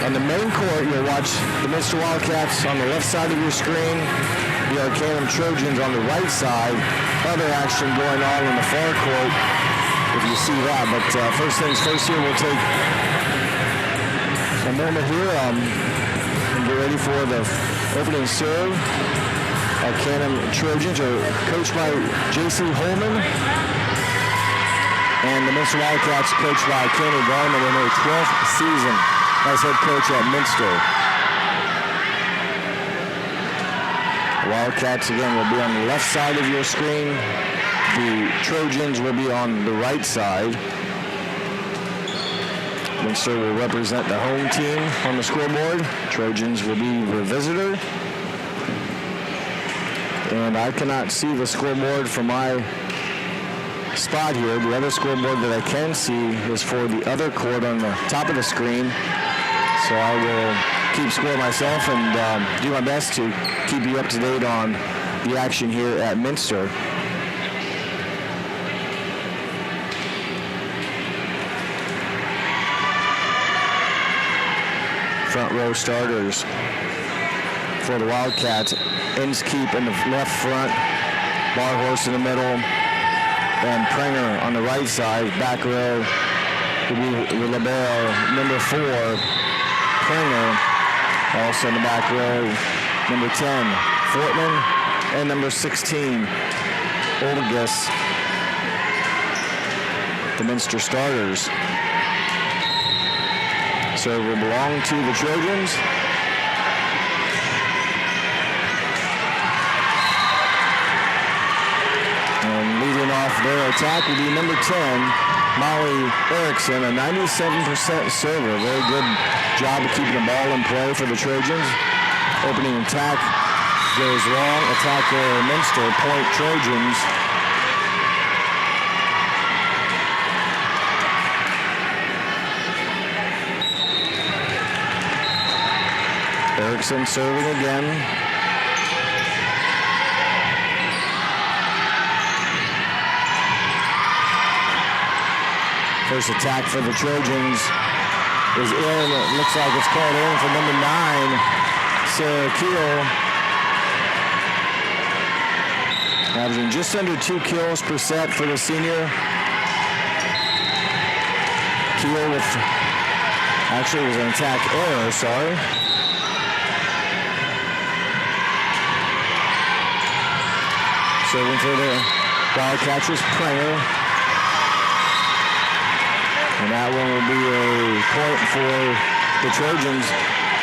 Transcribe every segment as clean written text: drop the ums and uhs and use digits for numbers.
On the main court, you'll watch the Minster Wildcats on the left side of your screen, the Arcanum Trojans on the right side. Other action going on in the far court, if you see that. But first things first here, we'll take a moment here and get ready for the opening serve. Arcanum Trojans are coached by J.C. Holman. And the Minster Wildcats coached by Kenny Garman in their 12th season as head coach at Minster. The Wildcats, again, will be on the left side of your screen. The Trojans will be on the right side. Minster will represent the home team on the scoreboard. Trojans will be the visitor. And I cannot see the scoreboard from my spot here. The other scoreboard that I can see is for the other court on the top of the screen. So I will keep score myself and do my best to keep you up to date on the action here at Minster. Front row starters for the Wildcats. Inskeep in the left front, Barhorse in the middle, and Prenger on the right side. Back row will be the libero, number 4, Prenger. Also in the back row, number 10, Fortman, and number 16, Olgus, the Minster starters. So will belong to the Trojans. And leading off their attack will be number 10, Molly Erickson, a 97% server. Very good job of keeping the ball in play for the Trojans. Opening attack goes long. Attacker Minster, point Trojans. Erickson serving again. First attack for the Trojans is in. It looks like it's called in for number 9, Sarah Keel. Averaging just under 2 kills per set for the senior. Keel with, actually it was an attack error, sorry. Serving for the Wildcats was Prenger. And that one will be a point for the Trojans.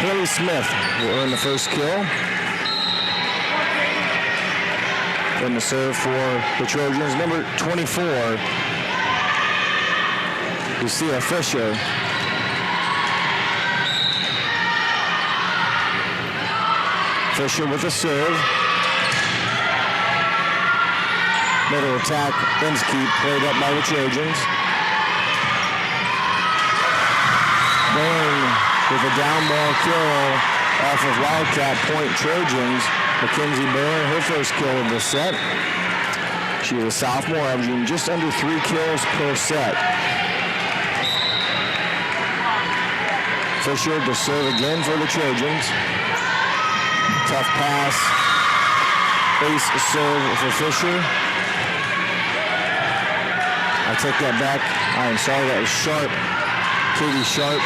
Haley Smith will earn the first kill. And the serve for the Trojans, number 24, Lucia Fisher. Fisher with a serve. Middle attack, Inskeep, played up by the Trojans. Byrne with a down ball kill off of Wildcat, point Trojans. Mackenzie Byrne, her first kill of the set. She is a sophomore, averaging just under 3 kills per set. Fisher to serve again for the Trojans. Tough pass. Ace serve for Fisher. I take that back. I am sorry, that was Sharp. Katie Sharp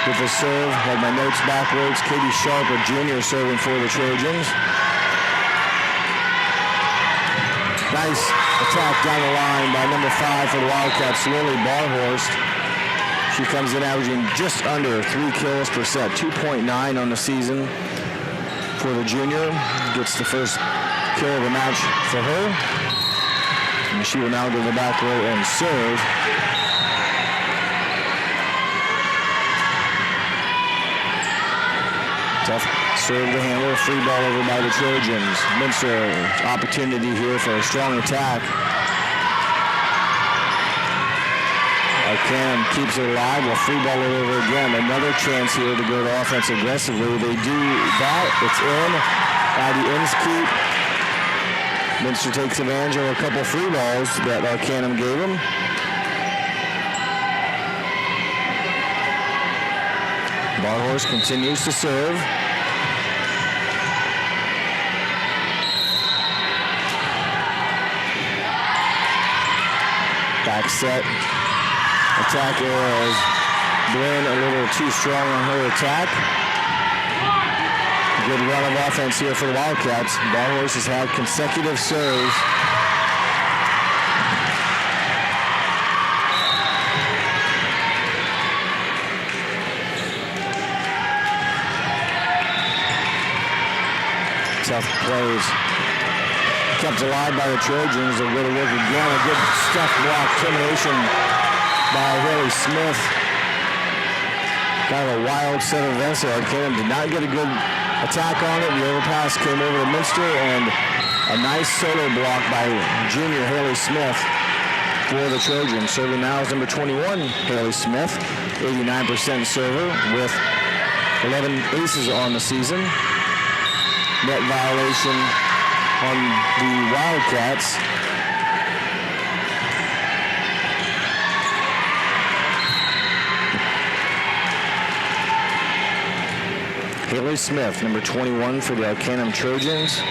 with the serve. Had my notes backwards. Katie Sharp, a junior, serving for the Trojans. Nice attack down the line by number 5 for the Wildcats, Lily Barhorst. She comes in averaging just under 3 kills per set, 2.9 on the season for the junior. Gets the first kill of the match for her. And she will now go to the back row and serve. Tough serve to handle, free ball over by the Trojans. Minster, opportunity here for a strong attack. Arcanum keeps it alive, will free ball it over again. Another chance here to go to offense aggressively. They do that, it's in. Addie Inskeep. Minster takes advantage of a couple free balls that Arcanum gave him. 2 Barhorse continues to serve. Back set. Attack arrows. Blinn a little too strong on her attack. Good run of offense here for the Wildcats. Barhorse has had consecutive serves. Tough plays. Kept alive by the Trojans. They're going to work again. A good stuff block termination by Haley Smith. Kind of a wild set of events there. Arcanum did not get a good attack on it. The overpass came over to Minster, and a nice solo block by junior Haley Smith for the Trojans. Serving now is number 21, Haley Smith, 89% server with 11 aces on the season. Net violation on the Wildcats. Haley Smith, number 21 for the Arcanum Trojans.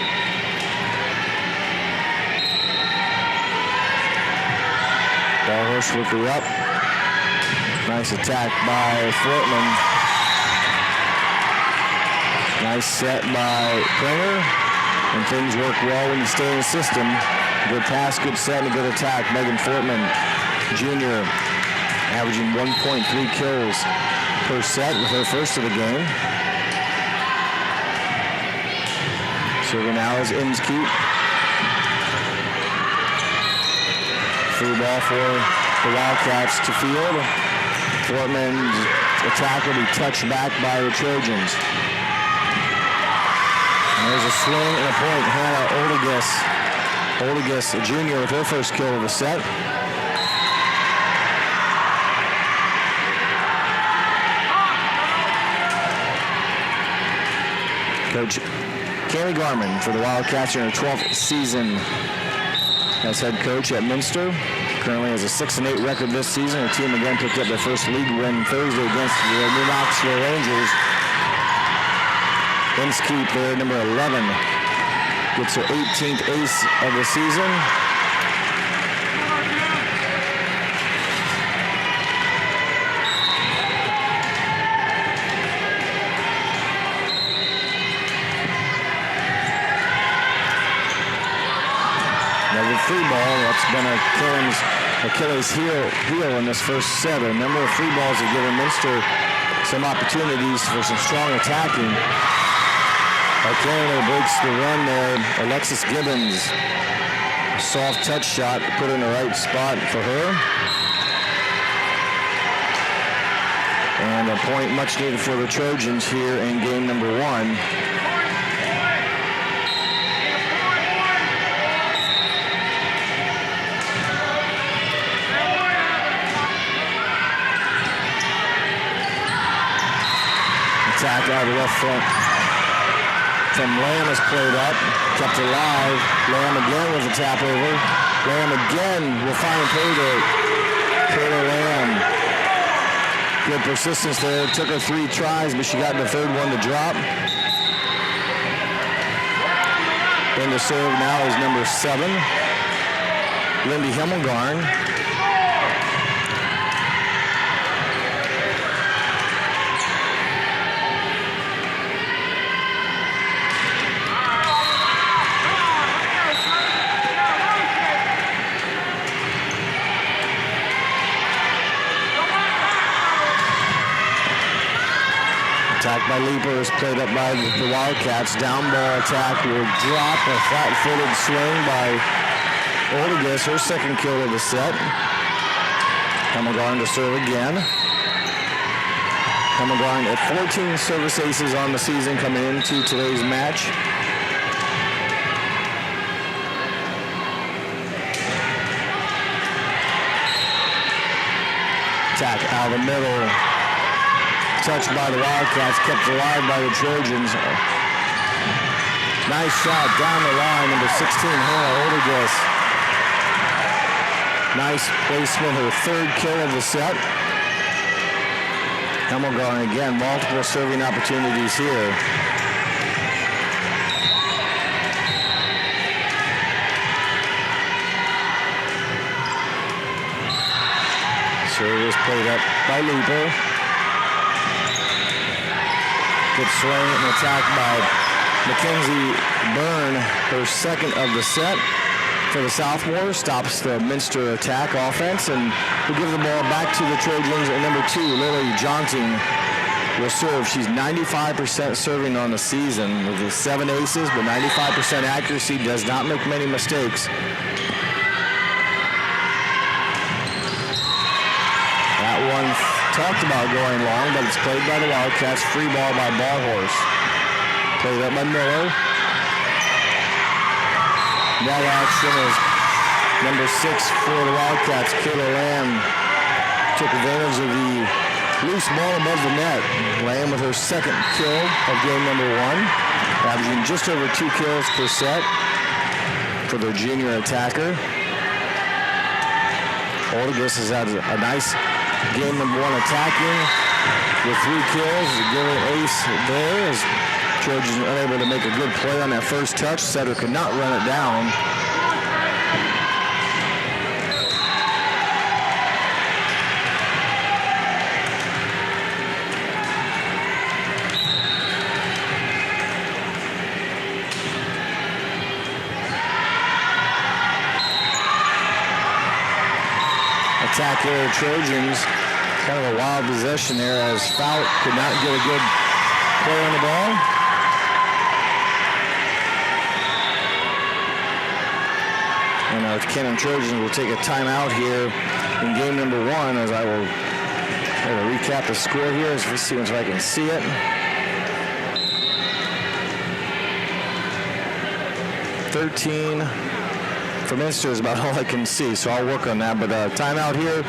Barhorse with her up. Nice attack by Fortman. Nice set by Pringer. And things work well when you stay in the system. Good pass, good set, and a good attack. Megan Fortman, junior, averaging 1.3 kills per set with her first of the game. Serving now is Inskeep. Free ball for the Wildcats to field. Fortman's attack will be touched back by the Trojans. And there's a swing and a point. Hannah Oldigas, a junior, with her first kill of the set. Coach Kaylee Garman for the Wildcats in her 12th season as head coach at Minster. Currently has a 6-8 record this season. Her team again picked up their first league win Thursday against the New Knoxville Rangers. Inskeep there, number 11, gets her 18th ace of the season. Another free ball. That's been Arcanum's Achilles heel in this first set. A number of free balls have given Minster some opportunities for some strong attacking. Arcanum breaks the run there. Alexis Gibbons, a soft touch shot put in the right spot for her. And a point much needed for the Trojans here in game number 1. Attack out of the left front from Lamb is played up, kept alive. Lamb again with a tap over. Lamb again will find payday. Taylor Lamb. Good persistence there. Took her 3 tries, but she got the third one to drop. In the serve now is number 7, Lindy Himmelgarn. Attack by Leeper is played up by the Wildcats. Down ball attack will drop. A flat-footed swing by Oldigas, her second kill of the set. Himmelgarn to serve again. Himmelgarn at 14 service aces on the season coming into today's match. Attack out of the middle. Touched by the Wildcats, kept alive by the Trojans. Nice shot down the line, number 16, Hannah Oldigas. Nice placement, her third kill of the set. Hemmelgarn again, multiple serving opportunities here. Serve is played up by Leeper. Good swing and attack by Mackenzie Byrne, her second of the set for the sophomore. Stops the Minster attack offense, and will give the ball back to the Trojans. And number 2, Lily Johnson, will serve. She's 95% serving on the season with the 7 aces, but 95% accuracy, does not make many mistakes. That one talked about going long, but it's played by the Wildcats. Free ball by Barhorse. Played up by Miller. That action is number 6 for the Wildcats. Kayla Lamb took advantage of the loose ball above the net. Lamb with her second kill of game number 1, averaging just over 2 kills per set for their junior attacker. Oldegus has had a nice game number 1 attacking with 3 kills. Giving ace there as Trojans unable to make a good play on that first touch. Setter could not run it down. Attack there, Trojans. Kind of a wild possession there as Fout could not get a good play on the ball. And our Cannon Trojans will take a timeout here in game number 1 as I will recap the score here as we see if I can see it. 13 for Minster is about all I can see, so I'll work on that. But timeout here.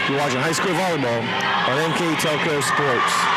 You're watching high school volleyball on NKTelco Sports.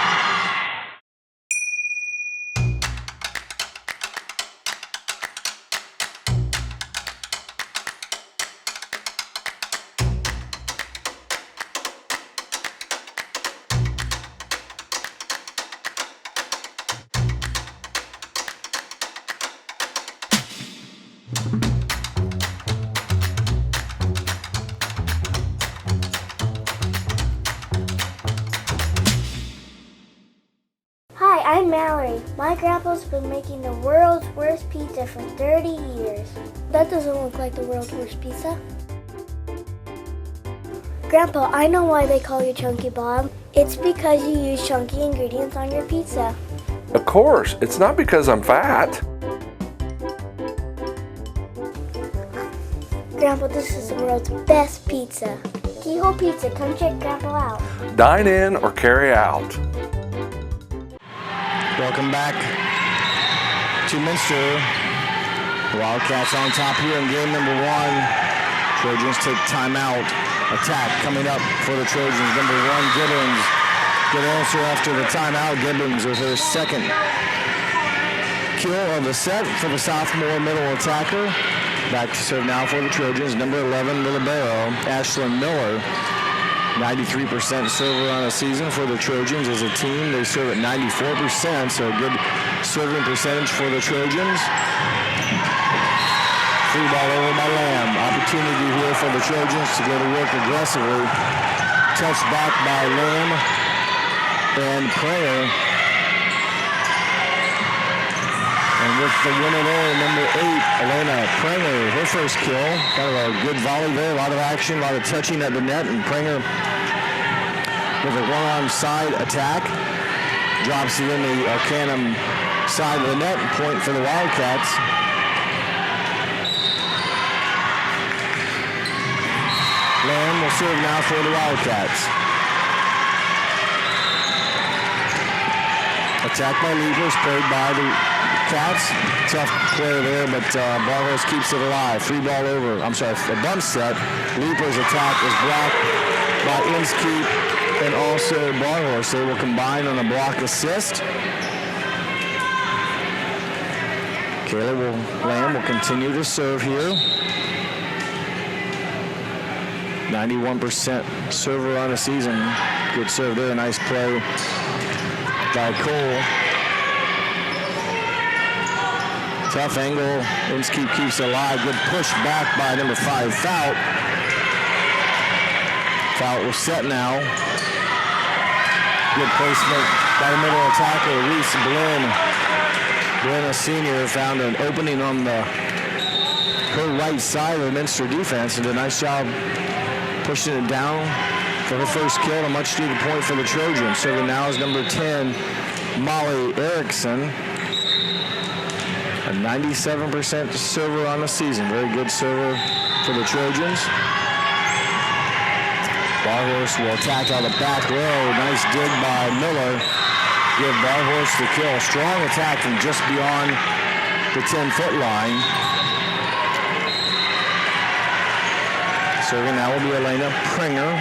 I'm Mallory. My grandpa's been making the world's worst pizza for 30 years. That doesn't look like the world's worst pizza. Grandpa, I know why they call you Chunky Bob. It's because you use chunky ingredients on your pizza. Of course, it's not because I'm fat. Grandpa, this is the world's best pizza. Keyhole Pizza, come check Grandpa out. Dine in or carry out. Welcome back to Minster. The Wildcats on top here in game number 1. Trojans take timeout. Attack coming up for the Trojans. Number 1, Gibbons. Good answer after the timeout. Gibbons with her second kill of the set for the sophomore middle attacker. Back to serve now for the Trojans. Number 11, Libero, Ashlyn Miller. 93% server on the season for the Trojans as a team. They serve at 94%, so a good serving percentage for the Trojans. Free ball over by Lamb. Opportunity here for the Trojans to go to work aggressively. Touched back by Lamb and Prayer. And with the winner there, number 8, Elena Pranger, her first kill. Kind of a good volley there, a lot of action, a lot of touching at the net, and Pranger with a one-arm side attack. Drops it in the Arcanum side of the net and point for the Wildcats. Lamb will serve now for the Wildcats. Attack by Leapers, played by the Cats. Tough play there, but Barros keeps it alive. Free ball over. I'm sorry, a bump set. Leapers attack is blocked by Inskeep and also Barhorse. They will combine on a block assist. Lamb will continue to serve here. 91% server on the season. Good serve there. Nice play by Cole. Tough angle. Inskeep keeps it alive. Good push back by number 5, Fout. Fout will set now. Good placement by the middle attacker, Reese Blinn. Blinn, a senior, found an opening on her right side of the Minster defense and did a nice job pushing it down for her first kill, and a much needed point for the Trojans. Serving now is number 10, Molly Erickson. A 97% server on the season. Very good server for the Trojans. Barhorse will attack on the back row. Nice dig by Miller. Give Barhorse the kill. Strong attack from just beyond the 10-foot line. Serving now will be Elena Pringer.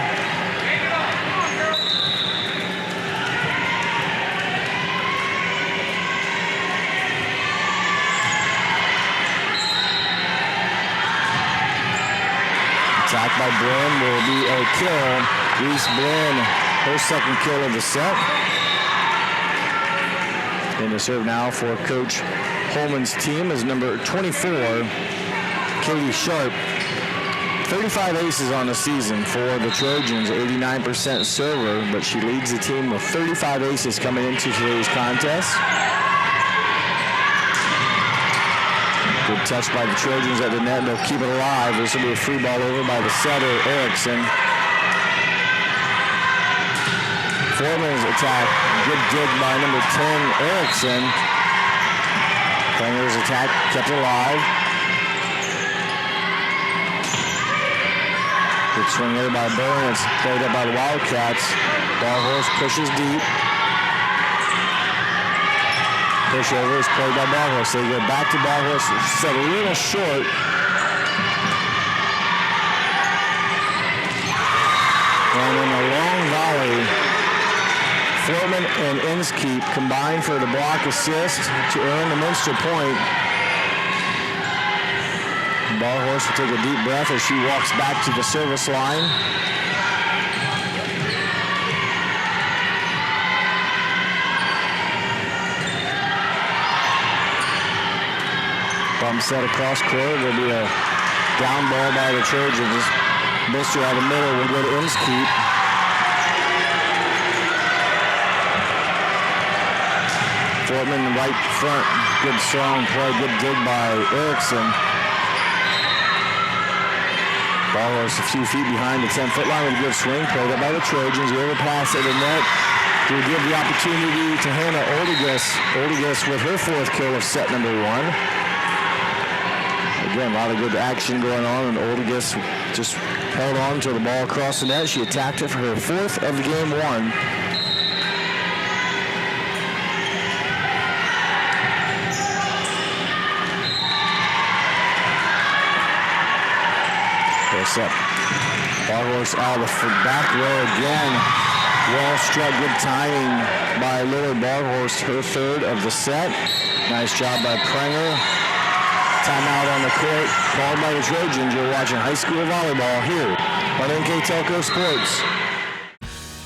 Attack by Blinn will be a kill. Reese Blinn, her second kill of the set. And to serve now for Coach Holman's team is number 24, Katie Sharp. 35 aces on the season for the Trojans, 89% server, but she leads the team with 35 aces coming into today's contest. Good touch by the Trojans at the net. They'll keep it alive. This will be a free ball over by the setter, Erickson. Foreman's attack. Good dig by number 10, Erickson. Pringer's attack kept alive. Good swing there by Byrne. It's played up by the Wildcats. Barhorse pushes deep. Pushover is played by Barhorse. They go back to Barhorse. Set a little short. And in a long volley, Foreman and Inskeep combine for the block assist to earn the Minster point. Barhorse will take a deep breath as she walks back to the service line. Bump set across court. There'll be a down ball by the Trojans. Minster out of the middle will go to Inskeep. Foreman right front. Good strong play. Good dig by Erickson. Barhorse a few feet behind the 10-foot line with a good swing. Played up by the Trojans. The overpass at the net to give the opportunity to Hannah Oldegas. Oldegas with her fourth kill of set number 1. Again, a lot of good action going on, and Oldegas just held on until the ball crossed the net. She attacked it for her fourth of the game 1. Up. Barhorse out of the back row again. Well struck, good timing by Lily Barhorse, her third of the set. Nice job by Prenger. Timeout on the court, called by the Trojans. You're watching high school volleyball here on NKTelco Sports.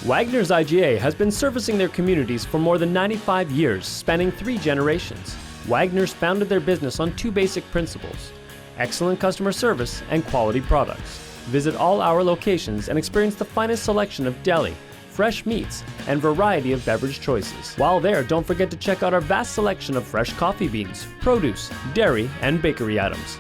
Wagner's IGA has been servicing their communities for more than 95 years, spanning 3 generations. Wagner's founded their business on 2 basic principles: excellent customer service and quality products. Visit all our locations and experience the finest selection of deli, fresh meats, and variety of beverage choices. While there, don't forget to check out our vast selection of fresh coffee beans, produce, dairy, and bakery items.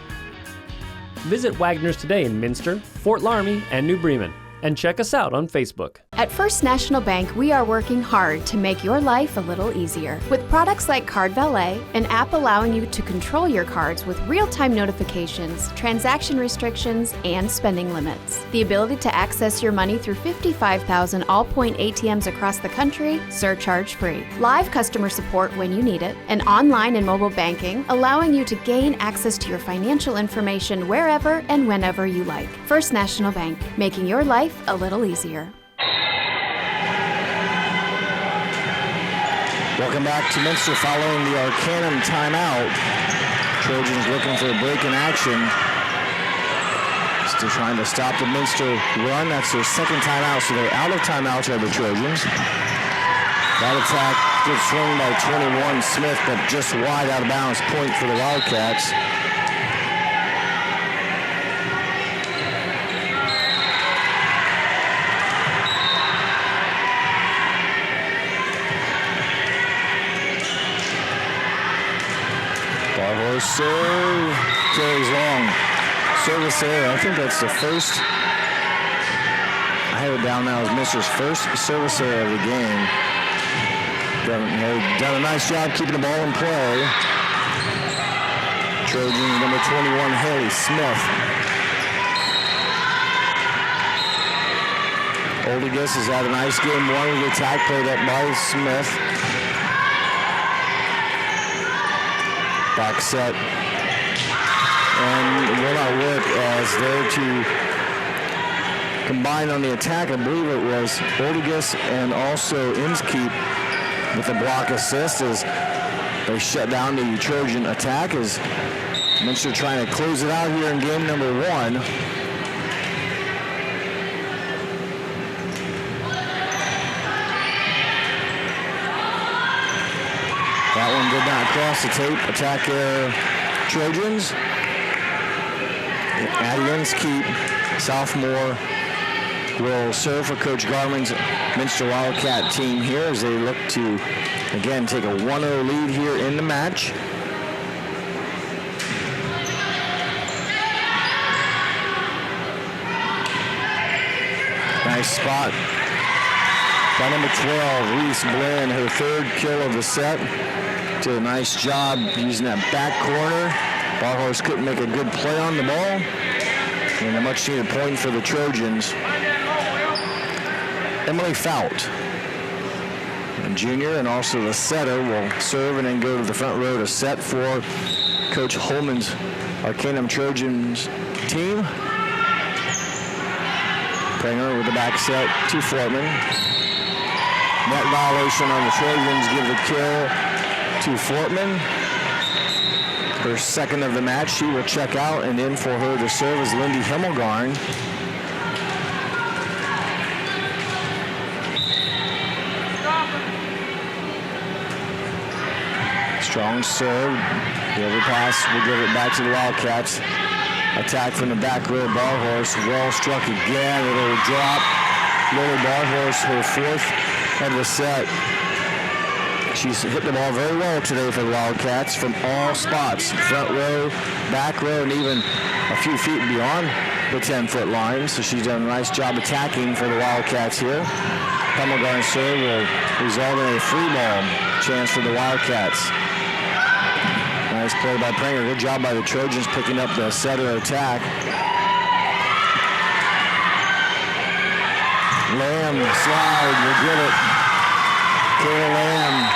Visit Wagner's today in Minster, Fort Laramie, and New Bremen. And check us out on Facebook. At First National Bank, we are working hard to make your life a little easier. With products like Card Valet, an app allowing you to control your cards with real-time notifications, transaction restrictions, and spending limits. The ability to access your money through 55,000 all-point ATMs across the country, surcharge-free. Live customer support when you need it. And online and mobile banking, allowing you to gain access to your financial information wherever and whenever you like. First National Bank, making your life a little easier. Welcome back to Minster following the Arcanum timeout. Trojans looking for a break in action. They're trying to stop the Minster run. That's their second timeout, so they're out of timeouts are the Trojans. That attack, good swing by 21 Smith, but just wide out of bounds. Point for the Wildcats. Barhorse serve, carries long. Service error, I think that's the first. I have it down now as Minster's first service error of the game. They've done a nice job keeping the ball in play. Trojans number 21, Haley Smith. Oldigus has had a nice game. One of the attack played up by Smith. Back set. And will not work as they're to combine on the attack. I believe it was Oldigus and also Inskeep with a block assist as they shut down the Trojan attack as Minster trying to close it out here in game number 1. That one did not cross the tape. Attack error Trojans. Addie Inskeep, sophomore, will serve for Coach Garman's Minster Wildcat team here as they look to, again, take a 1-0 lead here in the match. Nice spot by number 12, Reese Blinn, her third kill of the set. Did a nice job using that back corner. Barhorse couldn't make a good play on the ball. And a much needed point for the Trojans. Emily Fout, a junior, and also the setter, will serve and then go to the front row to set for Coach Holman's Arcanum Trojans team. Pranger with the back set to Fortman. Net violation on the Trojans, give the kill to Fortman. Her second of the match. She will check out, and in for her to serve is Lindy Himmelgarn. Strong serve. The overpass will give it back to the Wildcats. Attack from the back row. Barhorse well struck again. It'll drop. Lily Barhorse, her fourth of the set. She's hit the ball very well today for the Wildcats from all spots. Front row, back row, and even a few feet beyond the 10-foot line. So she's done a nice job attacking for the Wildcats here. Himmelgarn's serve will result in a free ball chance for the Wildcats. Nice play by Pranger. Good job by the Trojans picking up the setter attack. Lamb slide will get it. Kayla Lamb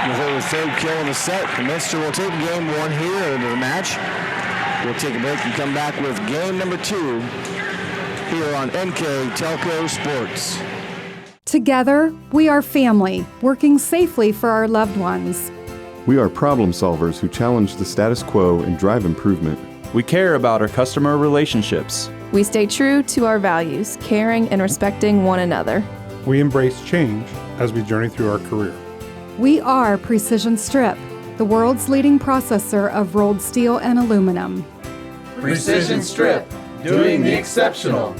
with her third kill of the set. Minster will take game 1 here into the match. We'll take a break and come back with game number 2 here on NKTelco Sports. Together, we are family, working safely for our loved ones. We are problem solvers who challenge the status quo and drive improvement. We care about our customer relationships. We stay true to our values, caring and respecting one another. We embrace change as we journey through our career. We are Precision Strip, the world's leading processor of rolled steel and aluminum. Precision Strip, doing the exceptional.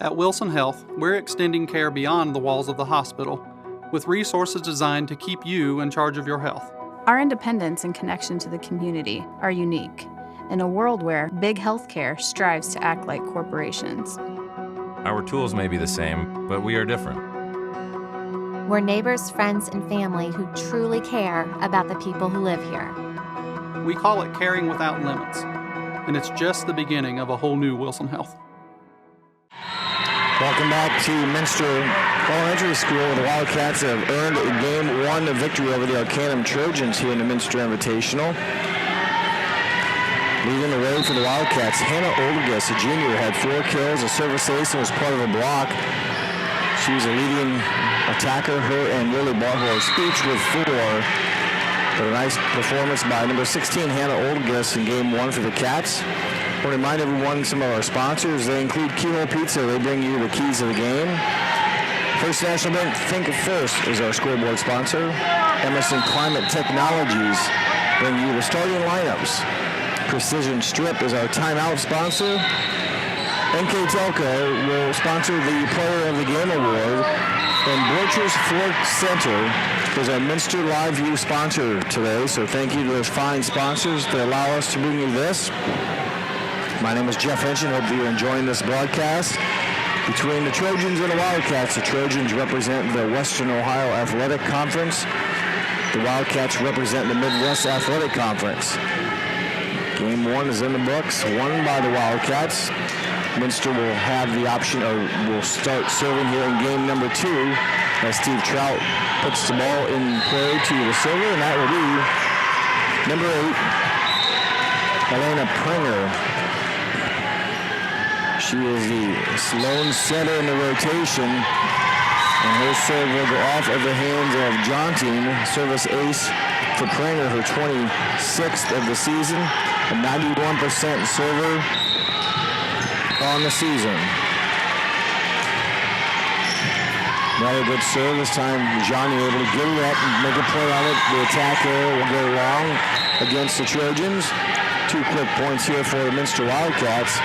At Wilson Health, we're extending care beyond the walls of the hospital, with resources designed to keep you in charge of your health. Our independence and connection to the community are unique in a world where big healthcare strives to act like corporations. Our tools may be the same, but we are different. We're neighbors, friends, and family who truly care about the people who live here. We call it caring without limits, and it's just the beginning of a whole new Wilson Health. Welcome back to Minster Elementary School. The Wildcats have earned game 1 victory over the Arcanum Trojans here in the Minster Invitational. Leading the way for the Wildcats, Hannah Oldigus, a junior, had 4 kills. A service ace and was part of a block. She was a leading attacker, her and Lily Barhorse, each with 4. But a nice performance by number 16, Hannah Oldgis, in game one for the Cats. I want to remind everyone some of our sponsors. They include Keyhole Pizza. They bring you the keys of the game. First National Bank, Think First, is our scoreboard sponsor. Emerson Climate Technologies bring you the starting lineups. Precision Strip is our timeout sponsor. NKTelco will sponsor the Player of the Game Award. And Borchers Ford Center is our Minster Live View sponsor today. So thank you to those fine sponsors that allow us to bring you this. My name is Jeff Hinchin. Hope you're enjoying this broadcast. Between the Trojans and the Wildcats, the Trojans represent the Western Ohio Athletic Conference. The Wildcats represent the Midwest Athletic Conference. Game one is in the books, won by the Wildcats. Minster will have the option, or will start serving here in game number 2 as Steve Trout puts the ball in play to the server, and that will be number 8, Elena Pringer. She is the lone setter in the rotation, and her serve will go off of the hands of Jontine. Service ace for Pringer, her 26th of the season, a 91% server on the season. Another good serve. This time Johnny able to get it up and make a play on it. The attack there will go long against the Trojans. 2 quick points here for the Minster Wildcats.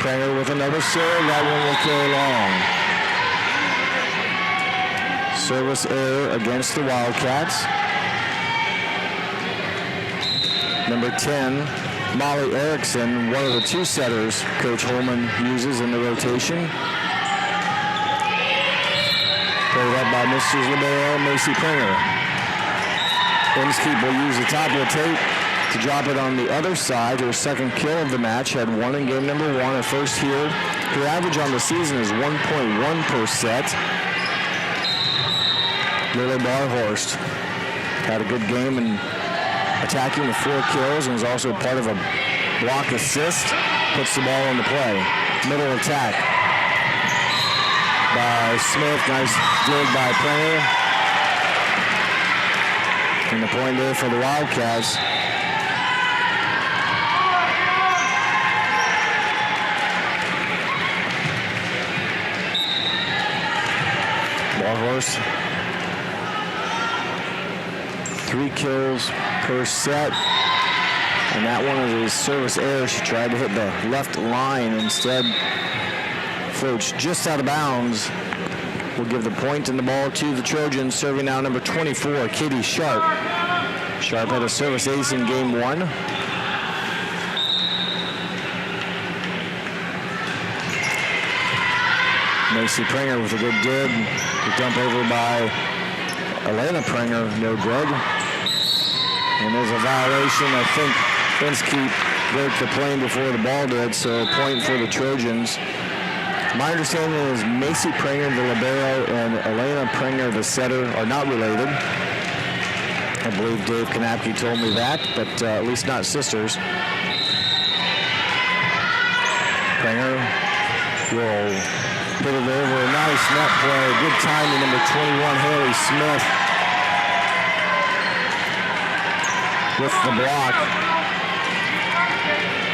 Pranger with another serve. That one will carry long. Service error against the Wildcats. Number 10, Molly Erickson, one of the 2 setters Coach Holman uses in the rotation. Played up by Mrs. Libero, Macy Pringer. Inskeep will use the top of the tape to drop it on the other side. Her second kill of the match, had 1 in game number 1. Her first here. Her average on the season is 1.1 per set. Lily Barhorst had a good game and attacking with 4 kills, and was also part of a block assist. Puts the ball into play. Middle attack by Smith. Nice dig by Pringer. And the point there for the Wildcats. Barhorst, 3 kills per set, and that one is a service error. She tried to hit the left line, instead floats just out of bounds. We'll give the point and the ball to the Trojans. Serving now number 24, Katie Sharp. Sharp had a service ace in game 1. Macy Pringer with a good dig. The dump over by Elena Pringer, no good. And there's a violation. I think Inskeep broke the plane before the ball did, so a point for the Trojans. My understanding is Macy Pringer, the libero, and Elena Pringer, the setter, are not related. I believe Dave Kanapke told me that, but at least not sisters. Pringer will put it over. A nice net play. Good timing, number 21, Haley Smith, with the block.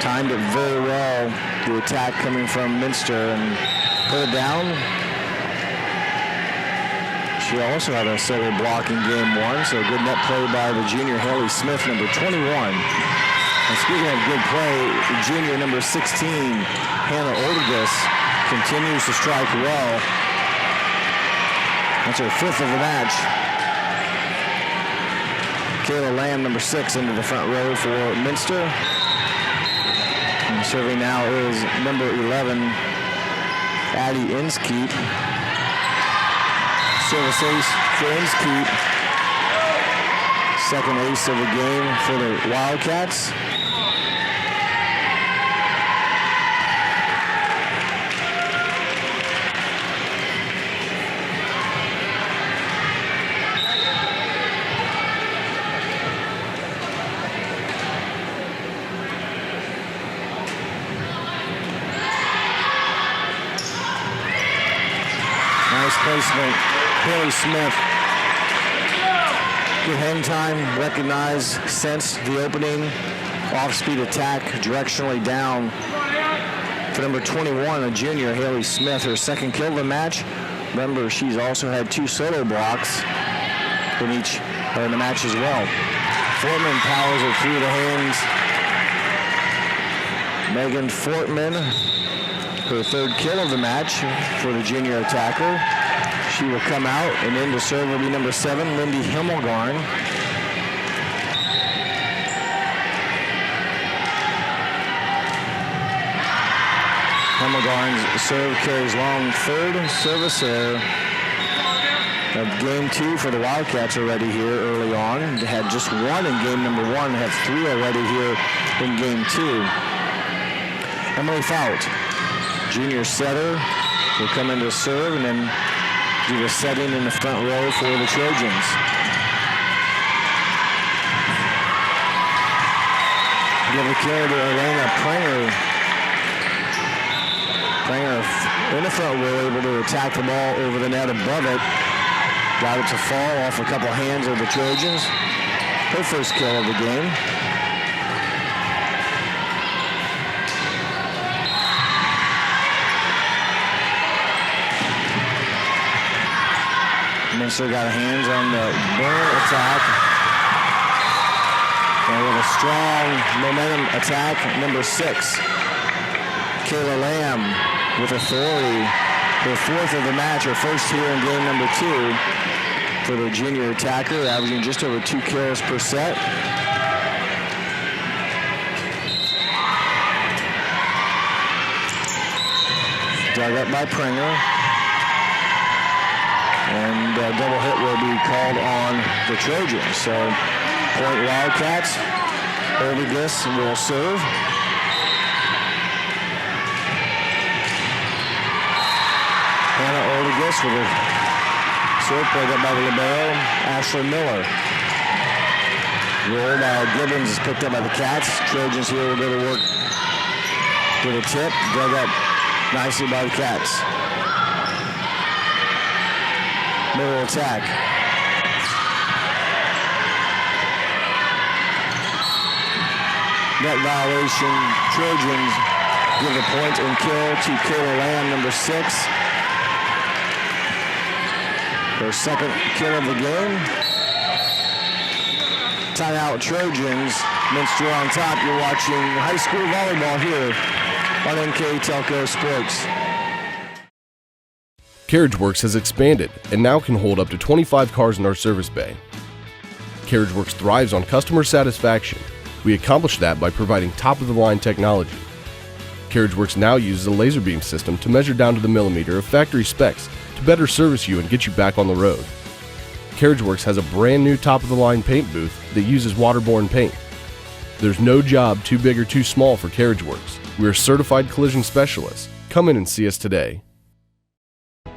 Timed it very well. The attack coming from Minster and put it down. She also had a solo block in game 1, so a good net play by the junior Haley Smith, number 21. And speaking of good play, junior number 16, Hannah Oldgis, continues to strike well. That's her 5th of the match. Kayla Lamb, number 6, into the front row for Minster. And serving now is number 11, Addie Inskeep. Service ace for Inskeep. Second ace of the game for the Wildcats. movement. Haley Smith. Good hang time, recognized, sensed the opening. Off-speed attack, directionally down. For number 21, a junior, Haley Smith, her second kill of the match. Remember, she's also had 2 solo blocks in the match as well. Fortman powers it through the hands. Megan Fortman, her third kill of the match for the junior attacker. She will come out, and in to serve will be number 7, Lindy Himmelgarn. Himmelgarn's serve carries long, third service error of game 2 for the Wildcats already here early on. They had just 1 in game number 1, have 3 already here in game 2. Emily Fout, junior setter, will come in to serve and then do the setting in the front row for the Trojans. Give the carry to Elena Pranger. Pranger in the front row, able to attack the ball over the net above it. Got it to fall off a couple hands of the Trojans. Her first kill of the game. Minster got hands on the burn attack. And with a strong momentum attack, number 6, Kayla Lamb with authority. Her 4th of the match, her first here in game number 2 for the junior attacker, averaging just over 2 kills per set. Dug up by Pranger. And a double hit will be called on the Trojans. So, point Wildcats. Oldigus will serve. Hannah Oldigus with a serve played up by the libero, Ashley Miller. Roll by Gibbons is picked up by the Cats. Trojans here will go to work with a tip. Dug up nicely by the Cats. Middle attack. Net violation. Trojans give a point and kill to Kayla Lamb, number 6. Her second kill of the game. Timeout Trojans. Minster on top. You're watching high school volleyball here on NKTelco Sports. CarriageWorks has expanded and now can hold up to 25 cars in our service bay. CarriageWorks thrives on customer satisfaction. We accomplish that by providing top-of-the-line technology. CarriageWorks now uses a laser beam system to measure down to the millimeter of factory specs to better service you and get you back on the road. CarriageWorks has a brand new top-of-the-line paint booth that uses waterborne paint. There's no job too big or too small for CarriageWorks. We're certified collision specialists. Come in and see us today.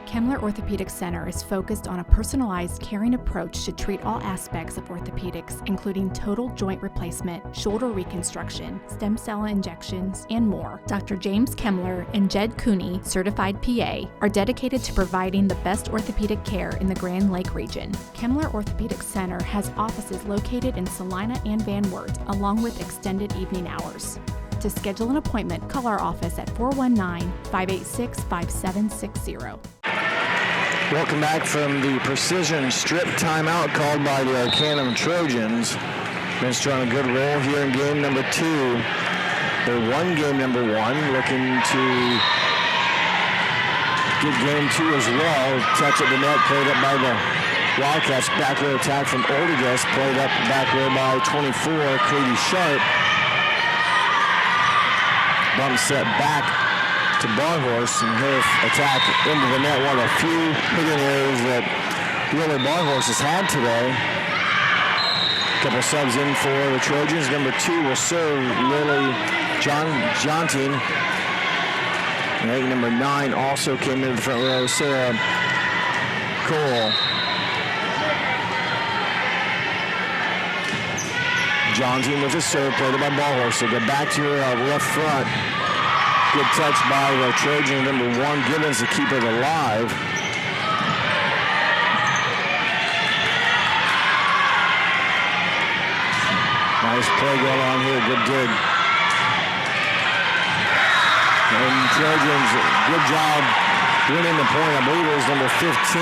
Kemmler Orthopedic Center is focused on a personalized, caring approach to treat all aspects of orthopedics, including total joint replacement, shoulder reconstruction, stem cell injections, and more. Dr. James Kemmler and Jed Cooney, certified PA, are dedicated to providing the best orthopedic care in the Grand Lake region. Kemmler Orthopedic Center has offices located in Salina and Van Wert, along with extended evening hours. To schedule an appointment, call our office at 419-586-5760. Welcome back from the precision strip timeout called by the Arcanum Trojans. Minster on a good roll here in game number 2. They won game number 1, looking to get game 2 as well. Touch at the net, played up by the Wildcats. Back row attack from Oldigus, played up back row by 24, Katie Sharp. Bump set back to Barhorse, and her attack into the net. One of the few hitting areas that really Barhorse has had today. Couple subs in for the Trojans. Number 2 will serve Lily Jontine. And I think number 9 also came into the front row, Sarah Cole. Jontine with a serve, played by Barhorse. So go back to her left front. Good touch by the Trojan, number 1, Gibbons to keep it alive. Nice play going on here. Good dig. And Trojans, good job winning the point. I believe it was number 15,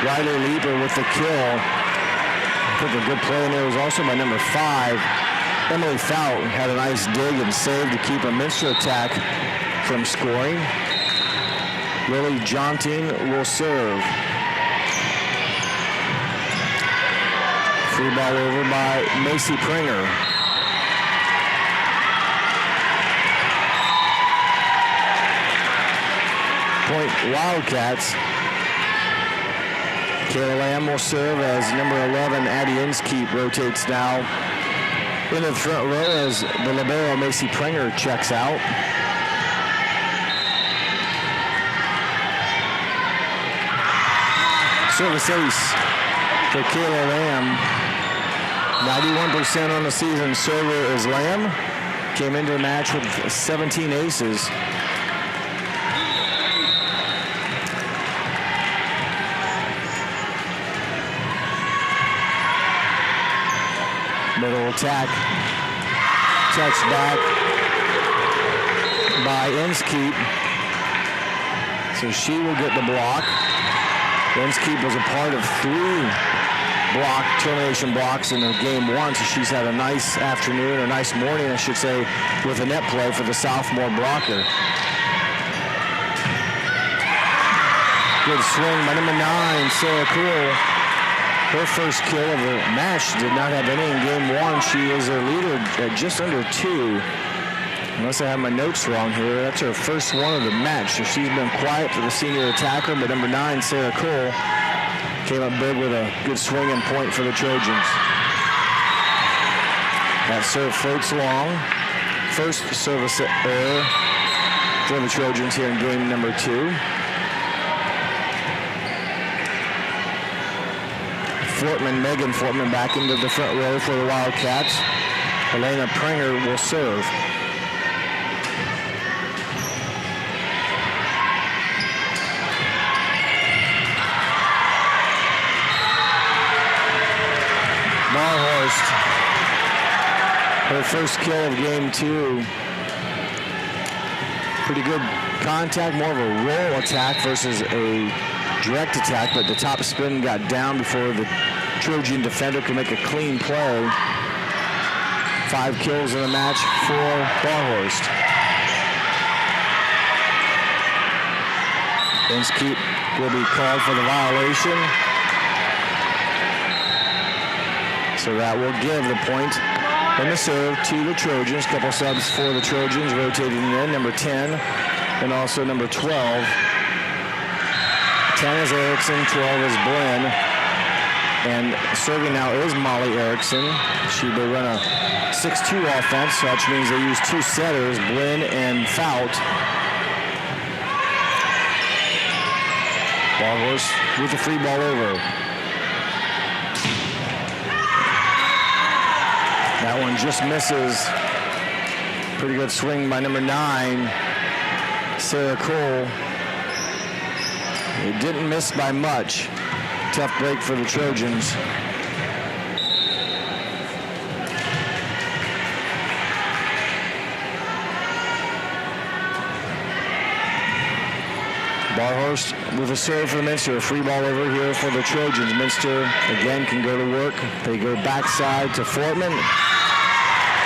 Ryder Leeper with the kill. I think a good play in there was also by number 5. Emily Fout had a nice dig and save to keep a Minster attack from scoring. Lily Jonting will serve. Free ball over by Macy Pringer. Point Wildcats. Kayla Lamb will serve as number 11, Addie Inskeep, rotates now into the front row as the libero Macy Pringer checks out. Service ace for Kayla Lamb. 91% on the season server is Lamb. Came into the match with 17 aces. Middle attack. Touch back by Inskeep. So she will get the block. Inskeep was a part of 3 termination blocks in the game 1, so she's had a nice afternoon, or nice morning, I should say, with a net play for the sophomore blocker. Good swing by number 9, Sarah Cool. Her first kill of the match, did not have any in game 1. She is their leader at just under 2. Unless I have my notes wrong here, that's her first one of the match. So she's been quiet for the senior attacker, but number 9, Sarah Cole, came up big with a good swing and point for the Trojans. That serve floats long. First service error for the Trojans here in game number 2. Megan Fortman back into the front row for the Wildcats. Elena Pringer will serve. Barhorst, her first kill of game 2. Pretty good contact, more of a roll attack versus a direct attack, but the top spin got down before the Trojan defender could make a clean play. 5 kills in the match for Barhorst. Inskeep will be called for the violation. So that will give the point and the serve to the Trojans. Couple subs for the Trojans rotating in. Number 10 and also number 12. 10 is Erickson, 12 is Blinn. And serving now is Molly Erickson. They run a 6-2 offense, which means they use 2 setters, Blinn and Fout. Barhorst with the free ball over. That one just misses. Pretty good swing by number 9, Sarah Cole. It didn't miss by much. Tough break for the Trojans. Barhorst with a serve for the Minster. A free ball over here for the Trojans. Minster again can go to work. They go backside to Fortman.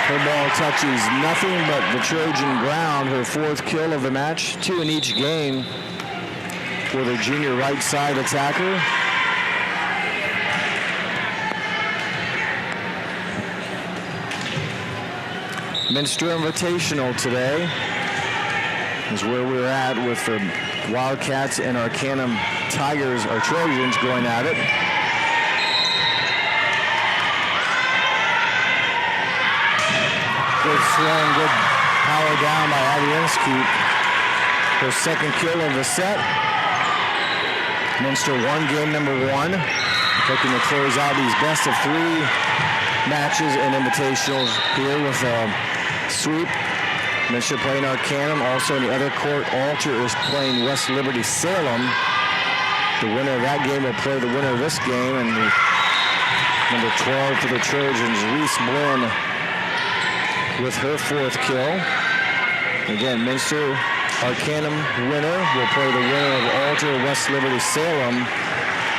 Her ball touches nothing but the Trojan ground. Her 4th kill of the match. 2 in each game for the junior right side attacker. Minster Invitational today is where we're at with the Wildcats and Arcanum Tigers, or Trojans, going at it. Good swing, good power down by Addie Inskeep. Her 2nd kill of the set. Minster won game number 1. Looking to close out these best of 3 matches and invitationals here with a sweep. Minster playing Arcanum. Also in the other court, Alter is playing West Liberty Salem. The winner of that game will play the winner of this game. And the number 12 for the Trojans, Reese Blinn, with her 4th kill. Again, Minster Arcanum winner will play the winner of Alter West Liberty Salem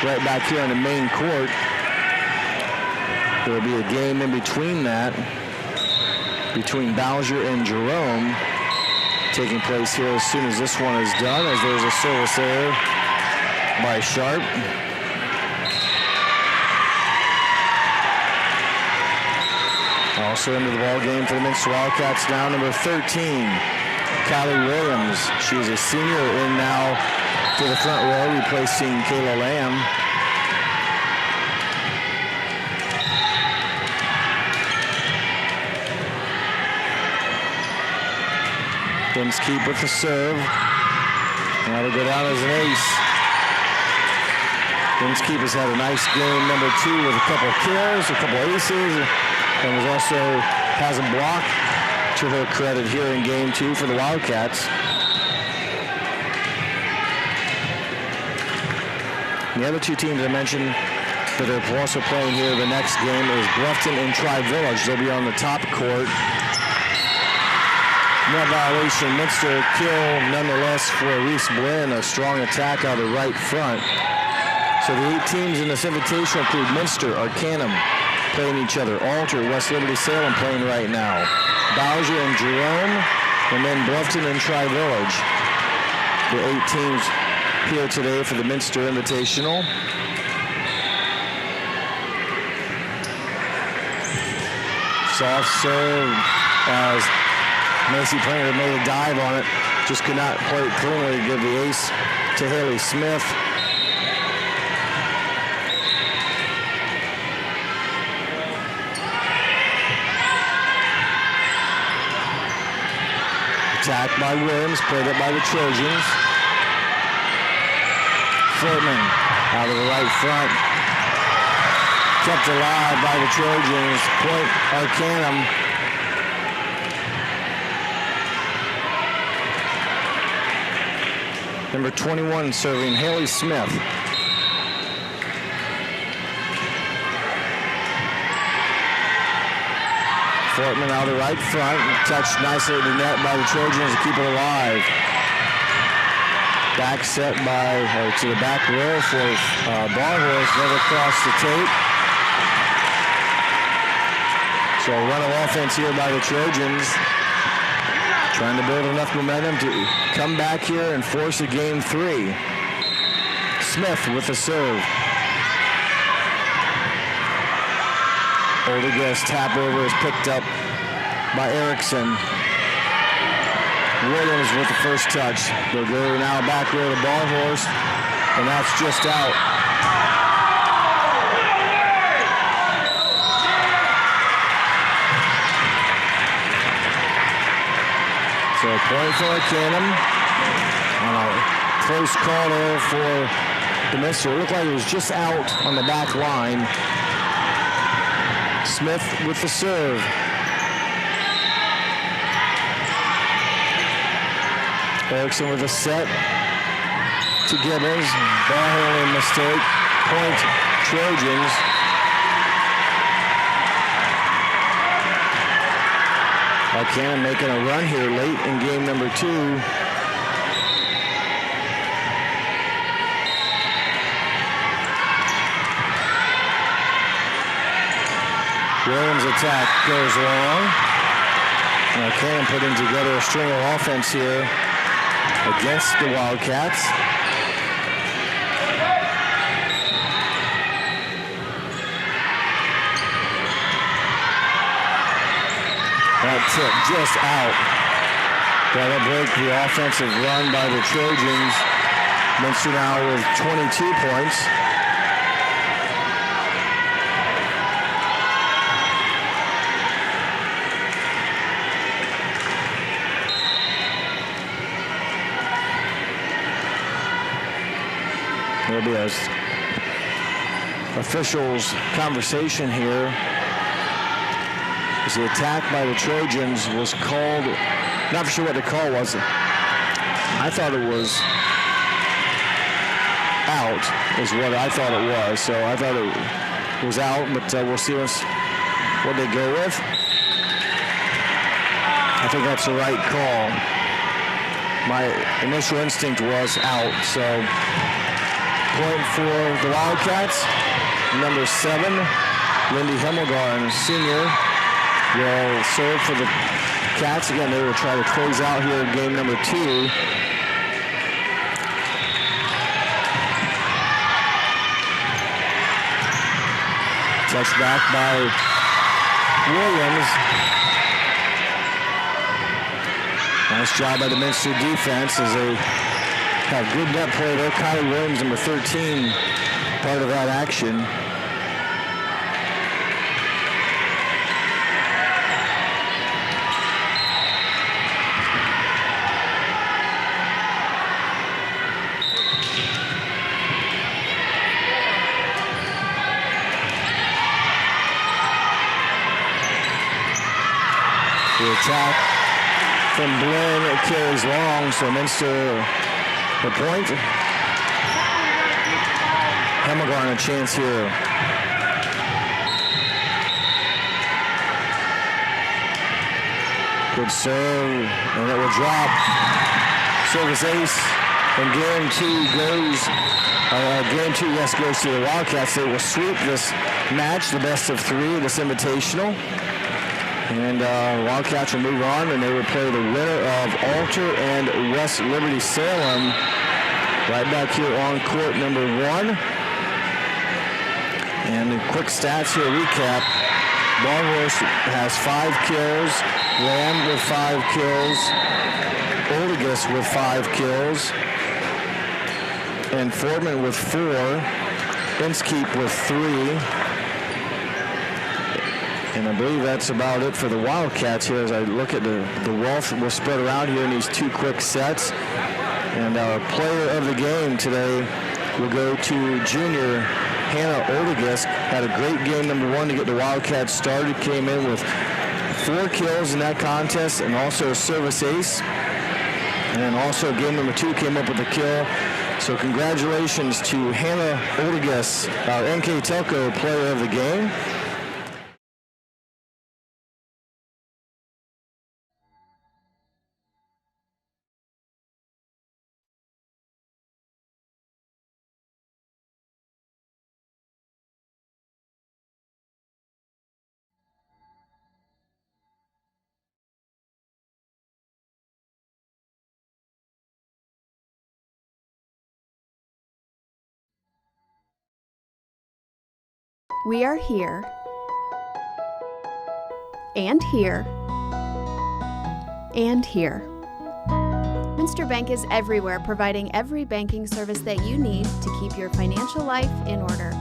right back here on the main court. There will be a game in between that, between Bowser and Jerome, taking place here as soon as this one is done, as there's a service there by Sharp. Also into the ball game for the Minster Wildcats now, number 13, Callie Williams. She is a senior in now to the front row, replacing Kayla Lamb. Keep with the serve. That'll go down as an ace. Keep has had a nice game, number 2, with a couple kills, a couple aces, and has a block to her credit here in game 2 for the Wildcats. The other 2 teams I mentioned that are also playing here the next game is Bluffton and Tri-Village. They'll be on the top court. No violation. Minster kill nonetheless for Reese Blinn, a strong attack out of the right front. So the 8 teams in this invitational include Minster, Arcanum playing each other, Alter, West Liberty Salem playing right now, Bowser and Jerome, and then Bluffton and Tri-Village. The 8 teams here today for the Minster Invitational. Soft serve as Macy Pranger made a dive on it, just could not play it cleanly to give the ace to Haley Smith. Attack by Williams, played up by the Trojans. Fortman out of the right front. Kept alive by the Trojans. Point Arcanum. Number 21 serving Haley Smith. Fortman out of the right front, touched nicely at the net by the Trojans to keep it alive. Back set to the back row for Barhorse, never crossed the tape. So a run of offense here by the Trojans. Trying to build enough momentum to come back here and force a game 3. Smith with the serve. Oldeguest tap over is picked up by Erickson. Williams with the first touch. They'll go now back row to Barhorse, and that's just out. So a point for Arcanum on a close call there for the Minster. It looked like it was just out on the back line. Smith with the serve. Erickson with a set to Gibbons. Ball handling mistake. Point Trojans. Arcanum making a run here late in game number 2. Williams' attack goes long. Arcanum putting together a string of offense here against the Wildcats. That tip just out. That'll break the offensive run by the Trojans. Minster now with 22 points. There'll be a officials conversation here. As the attack by the Trojans was called, not sure what the call was. I thought it was out, is what I thought it was. So I thought it was out, but we'll see what they go with. I think that's the right call. My initial instinct was out, so point for the Wildcats. Number 7, Lindy Hemmelgarn, senior, will serve for the Cats. Again, they will try to close out here in game number 2. Touched back by Williams. Nice job by the Minster defense as they have good net play there. Kylie Williams, number 13, part of that action. The attack from Blinn carries long, so Minster the point. Hemmelgarn a chance here. Good serve, and it will drop. Service ace, and goes to the Wildcats. They will sweep this match, the best of 3 of this invitational. And Wildcats will move on, and they will play the winner of Alter and West Liberty Salem right back here on court number 1. And the quick stats here, recap. Barnhorst has 5 kills, Lamb with 5 kills, Oldigus with 5 kills, and Fordman with 4, Inskeep with 3. And I believe that's about it for the Wildcats here as I look at the wealth we'll spread around here in these 2 quick sets. And our player of the game today will go to junior Hannah Oldigus. Had a great game number 1 to get the Wildcats started. Came in with 4 kills in that contest and also a service ace. And then also game number 2 came up with a kill. So congratulations to Hannah Oldigus, our NKTelco player of the game. We are here, and here, and here. Minster Bank is everywhere, providing every banking service that you need to keep your financial life in order.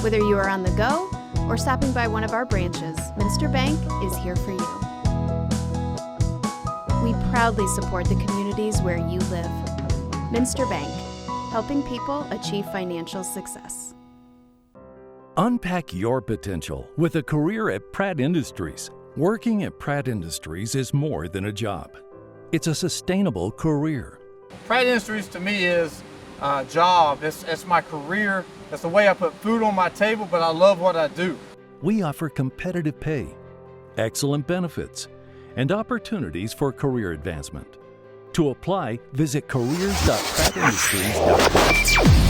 Whether you are on the go or stopping by one of our branches, Minster Bank is here for you. We proudly support the communities where you live. Minster Bank, helping people achieve financial success. Unpack your potential with a career at Pratt Industries. Working at Pratt Industries is more than a job. It's a sustainable career. Pratt Industries to me is a job. It's my career. It's the way I put food on my table, but I love what I do. We offer competitive pay, excellent benefits, and opportunities for career advancement. To apply, visit careers.prattindustries.com.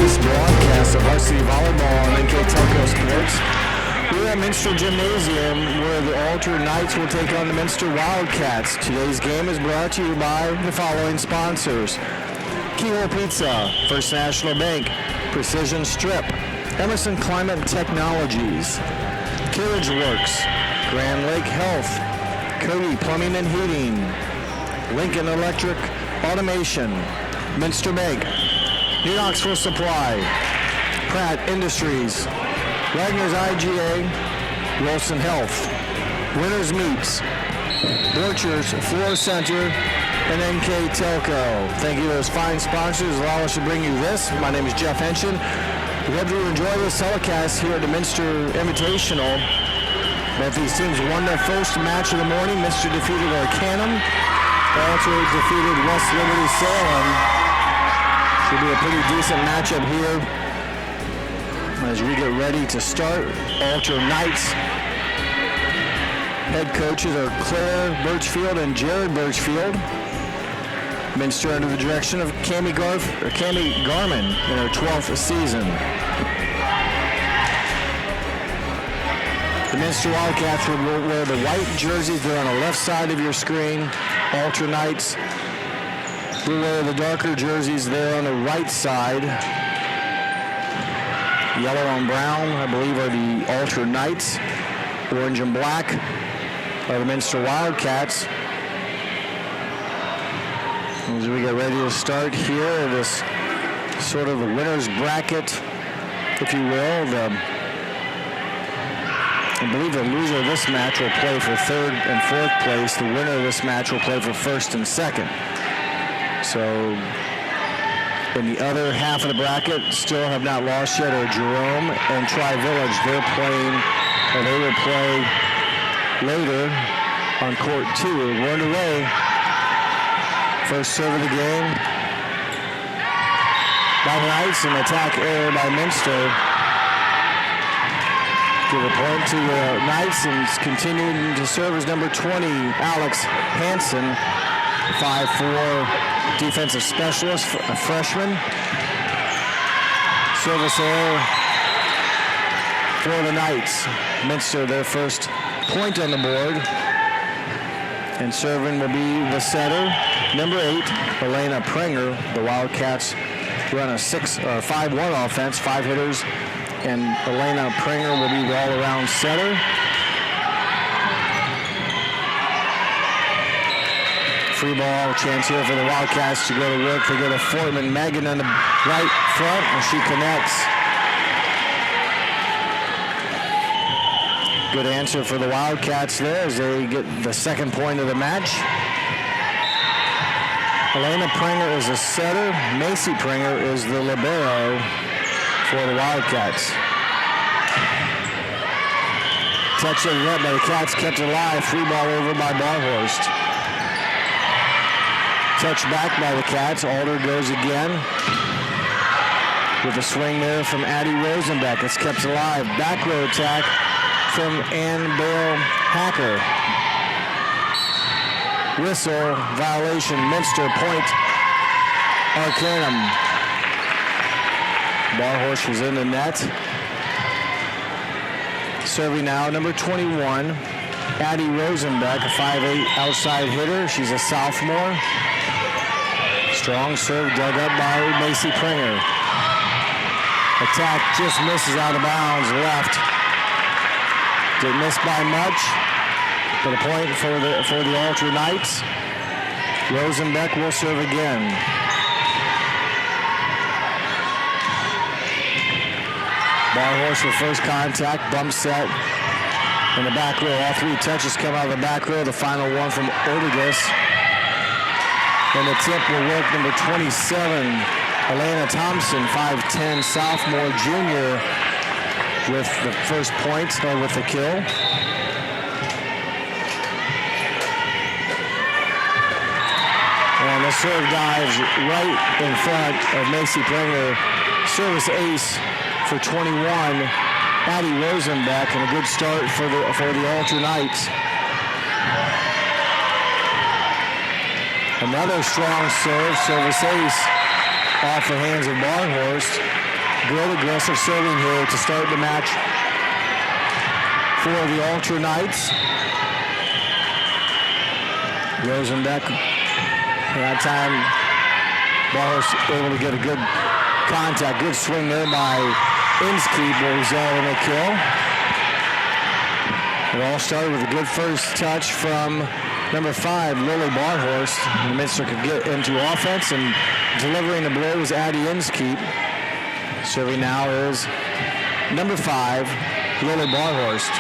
This broadcast of varsity volleyball on NKTelco Sports. We're at Minster Gymnasium where the Alter Knights will take on the Minster Wildcats. Today's game is brought to you by the following sponsors: Keyhole Pizza, First National Bank, Precision Strip, Emerson Climate Technologies, Carriage Works, Grand Lake Health, Cody Plumbing and Heating, Lincoln Electric Automation, Minster Bank, New Knoxville Supply, Pratt Industries, Wagner's IGA, Wilson Health, Winners Meats, Butchers Floor Center, and NKTelco. Thank you to those fine sponsors allow us to bring you this. My name is Jeff Henshin. We hope you enjoy this telecast here at the Minster Invitational. Both these teams won their first match of the morning. Minster defeated Arcanum. Alter defeated West Liberty Salem. Should be a pretty decent matchup here as we get ready to start. Alter Knights Head coaches are Claire Birchfield and Jared Birchfield. Minster under the direction of Cammie Garman in her 12th season. The Minster Wildcats will wear the white jerseys. They're on the left side of your screen. Ultra Knights will wear the darker jerseys there on the right side. Yellow and brown, I believe, are the Ultra Knights. Orange and black are the Minster Wildcats. As we get ready to start here, this sort of the winner's bracket, if you will. I believe the loser of this match will play for third and fourth place. The winner of this match will play for first and second. So in the other half of the bracket, still have not lost yet, are Jerome and Tri-Village. They will play later on court 2. We're underway. First serve of the game by the Knights, and attack error by Minster. Give a point to the Knights, and continuing to serve as number 20, Alex Hansen, 5'4", defensive specialist, a freshman. Service error for the Knights. Minster, their first point on the board. And serving will be the setter, number 8, Elena Prenger. The Wildcats run a 5-1 offense, 5 hitters, and Elena Prenger will be the all-around setter. Free ball chance here for the Wildcats to go to work. They go to Fortman. Megan on the right front, and she connects. Good answer for the Wildcats there as they get the second point of the match. Elena Prenger is a setter. Macy Prenger is the libero for the Wildcats. Touch of the net by the Cats, kept alive. Free ball over by Barhorst. Touch back by the Cats. Alder goes again with a swing there from Addie Rosenbeck. It's kept alive. Back row attack from Ann Bale Hacker. Whistle, violation, Minster, point, Arcanum. Barhorst was in the net. Serving now, number 21, Addie Rosenbeck, a 5'8" outside hitter. She's a sophomore. Strong serve dug up by Macy Prenger. Attack just misses out of bounds, left. Didn't miss by much, but a point for the Ultra Knights. Rosenbeck will serve again. Barhorst with first contact, bump set in the back row. All 3 touches come out of the back row. The final one from Odegas. And the tip will work number 27, Elena Thompson, 5'10", sophomore, junior, with the first point, or with the kill. And the serve dives right in front of Macy Prenger. Service ace for 21, Addie Rosenbeck, and a good start for the Ultra Knights. Another strong serve, service ace off the hands of Barnhorst. Good aggressive serving here to start the match for the Ultra Knights. Rosenbeck, that time, Barnhorst able to get a good contact, good swing there by Inskeep will result in a kill. It all started with a good first touch from number 5, Lily Barhorst. The Minster could get into offense, and delivering the blow was Addie Inskeep. Serving now is number 5, Lily Barhorst.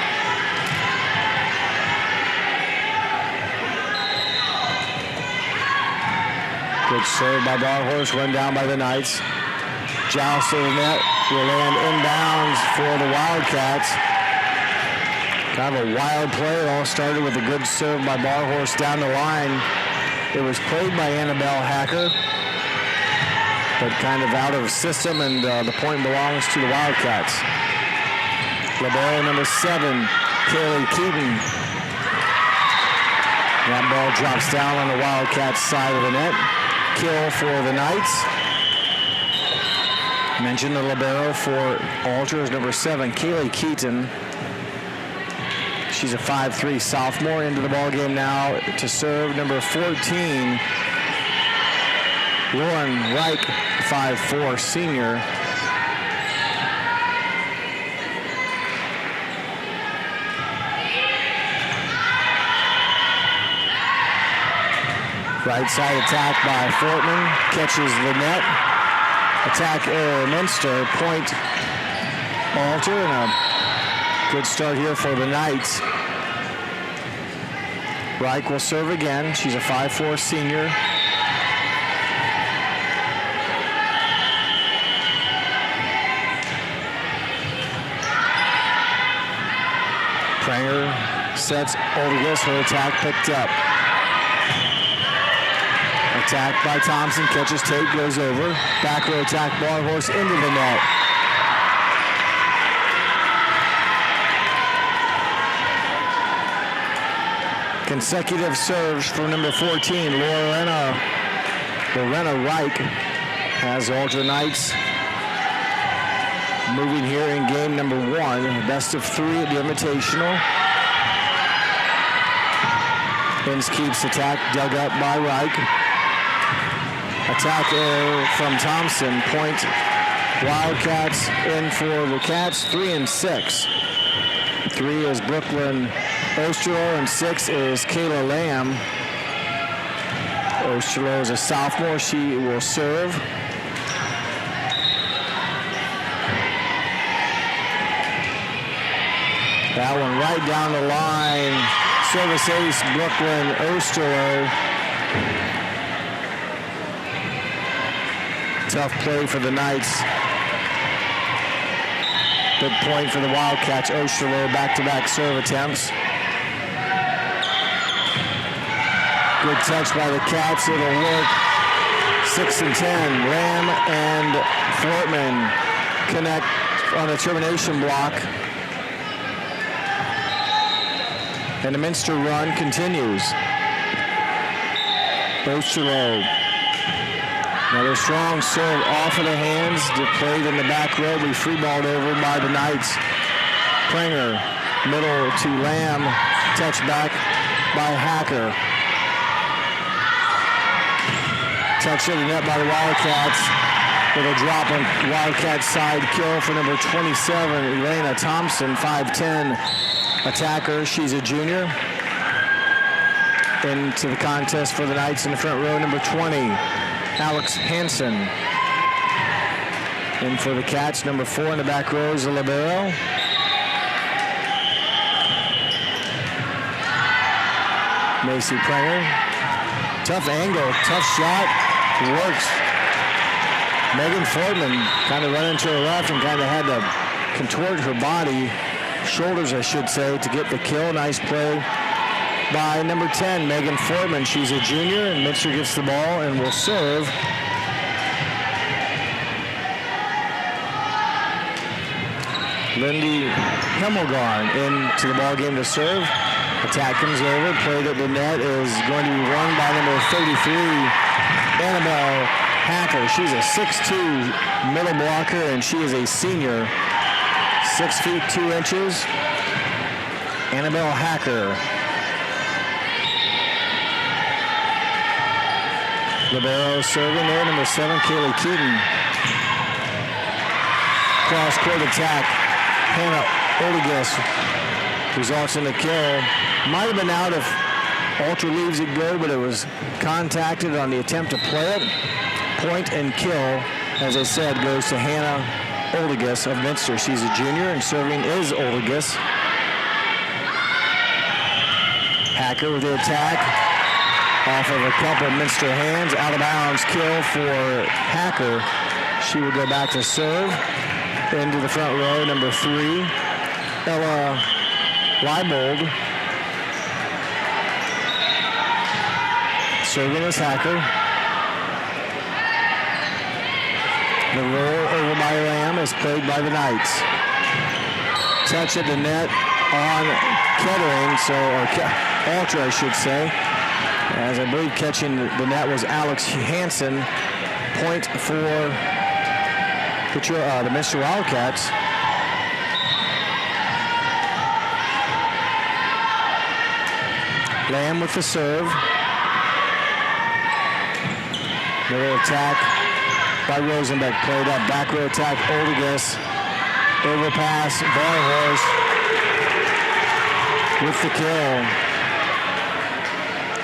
Good serve by Barhorst, run down by the Knights. Joust to the net will land inbounds for the Wildcats. Kind of a wild play. It all started with a good serve by Barhorst down the line. It was played by Annabelle Hacker, but kind of out of system, and the point belongs to the Wildcats. Libero number 7, Kaylee Keaton, That ball drops down on the Wildcats side of the net. Kill for the Knights. Mentioned the libero for Alter is number 7, Kaylee Keaton. She's a 5'3" sophomore into the ballgame now to serve. Number 14, Lauren Reich, 5'4" senior. Right side attack by Fortman, catches the net. Attack Minster, point Alter, and a good start here for the Knights. Reich will serve again. She's a 5'4" senior. Pranger sets Oldigus, her attack picked up. Attack by Thompson, catches tape, goes over. Back row attack, Barhorse into the net. Consecutive serves for number 14, Lorena Reich, has Alter Knights moving here in game number 1. Best of 3 at the Invitational. Inns keeps attack dug up by Reich. Attack from Thompson, point Wildcats in for the Cats, 3 and 6. 3 is Brooklyn Osterloh and 6 is Kayla Lamb. Osterloh is a sophomore, she will serve. That one right down the line. Service ace, Brooklyn Osterloh. Tough play for the Knights. Big point for the Wildcats. Osterloh back-to-back serve attempts. Good touch by the Cats. It'll work. 6 and 10. Lamb and Fortman connect on a termination block. And the Minster run continues. Osterloh. Another strong serve off of the hands, played in the back row, be free-balled over by the Knights. Pranger, middle to Lamb, touch back by Hacker. Touch to the net by the Wildcats. Little drop on Wildcats side, kill for number 27, Elena Thompson, 5'10", attacker. She's a junior. Into the contest for the Knights in the front row, number 20. Alex Hansen. In for the Cats, number 4 in the back row is the libero. Macy Pranger. Tough angle, tough shot, works. Megan Fortman kind of ran into her left and kind of had to contort her body, shoulders I should say, to get the kill. Nice play by number 10, Megan Fortman. She's a junior, and Minster gets the ball and will serve. Lindy Hemmelgarn into the ball game to serve. Attack comes over, played at the net is going to be won by number 33, Annabelle Hacker. She's a 6'2" middle blocker, and she is a senior, 6 feet 2 inches. Annabelle Hacker. Libero serving there, number 7, Kaylee Keaton. Cross-court attack. Hannah Oldigus results in the kill. Might have been out if Alter leaves it good, but it was contacted on the attempt to play it. Point and kill, as I said, goes to Hannah Oldigus of Minster. She's a junior, and serving is Oldigus. Hacker with the attack. Off of a couple of Minster hands, out of bounds, kill for Hacker. She will go back to serve. Into the front row, number 3, Ella Leibold. Serving is Hacker. The roll over by Lamb is played by the Knights. Touch at the net on Kettering, or Alter, I should say. As I believe catching the net was Alex Hansen. Point for the Minster Wildcats. Lamb with the serve. Middle attack by Rosenbeck. Played up. Back row attack. Oldegas. Overpass. Barhorse with the kill.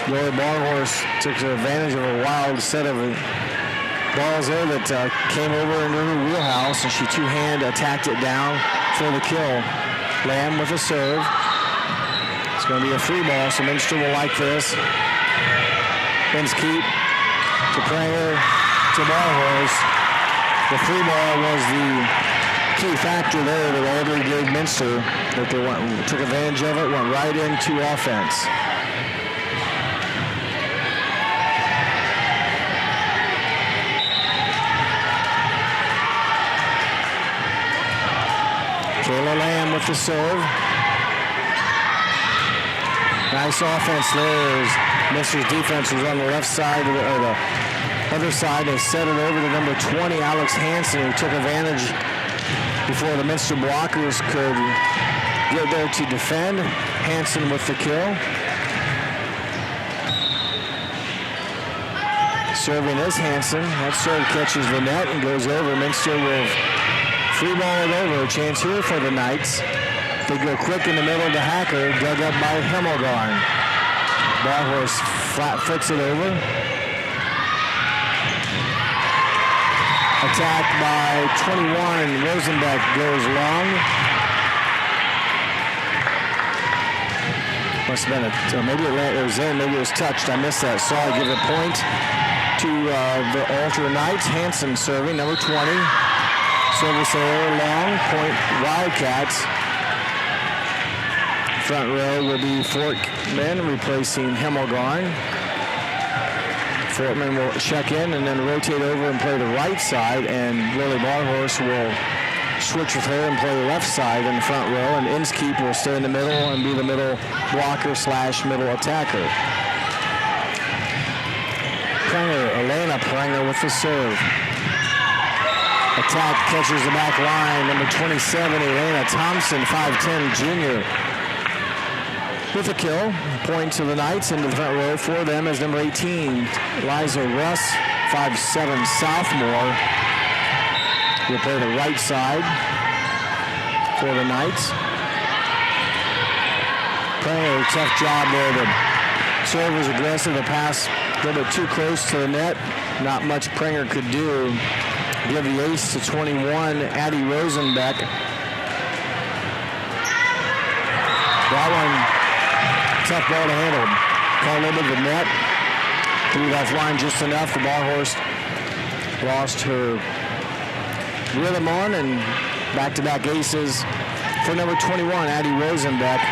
Lily Barhorse took advantage of a wild set of balls there that came over into her wheelhouse, and she two-hand attacked it down for the kill. Lamb with a serve. It's going to be a free ball, so Minster will like this. Inskeep to Pranger to Barhorse. The free ball was the key factor there that Alder gave Minster, that they took advantage of it, went right into offense. Kayla Lamb with the serve. Nice offense there as Minster's defense was on the left side, or the other side. They set it over to number 20, Alex Hansen, who took advantage before the Minster blockers could get there to defend. Hansen with the kill. Serving is Hansen. That serve catches the net and goes over. Minster will free ball it over. A chance here for the Knights. They go quick in the middle to Hacker, dug up by Himmelgarn. Barhorse flat foots it over. Attacked by 21. Rosenbeck goes long. Must have been maybe it was in, maybe it was touched. I missed that. So I give a point to the Alter Knights. Hansen serving, number 20. Service error, long, point Wildcats. Front row will be Fortman replacing Himmelgarn. Fortman will check in and then rotate over and play the right side, and Lily Barhorse will switch with her and play the left side in the front row, and Inskeep will stay in the middle and be the middle blocker / middle attacker. Elena Pranger with the serve. Attack catches the back line. Number 27, Elena Thompson, 5'10", junior. With a kill, point to the Knights into the front row for them as number 18, Liza Russ, 5'7", sophomore. Will play the right side for the Knights. Pranger, tough job there. The serve was aggressive. The pass a little bit too close to the net. Not much Pranger could do. Give the ace to 21, Addie Rosenbeck. That one, tough ball to handle. Called over the net. Threw it offline just enough. The Barhorse lost her rhythm on, and back-to-back aces for number 21, Addie Rosenbeck.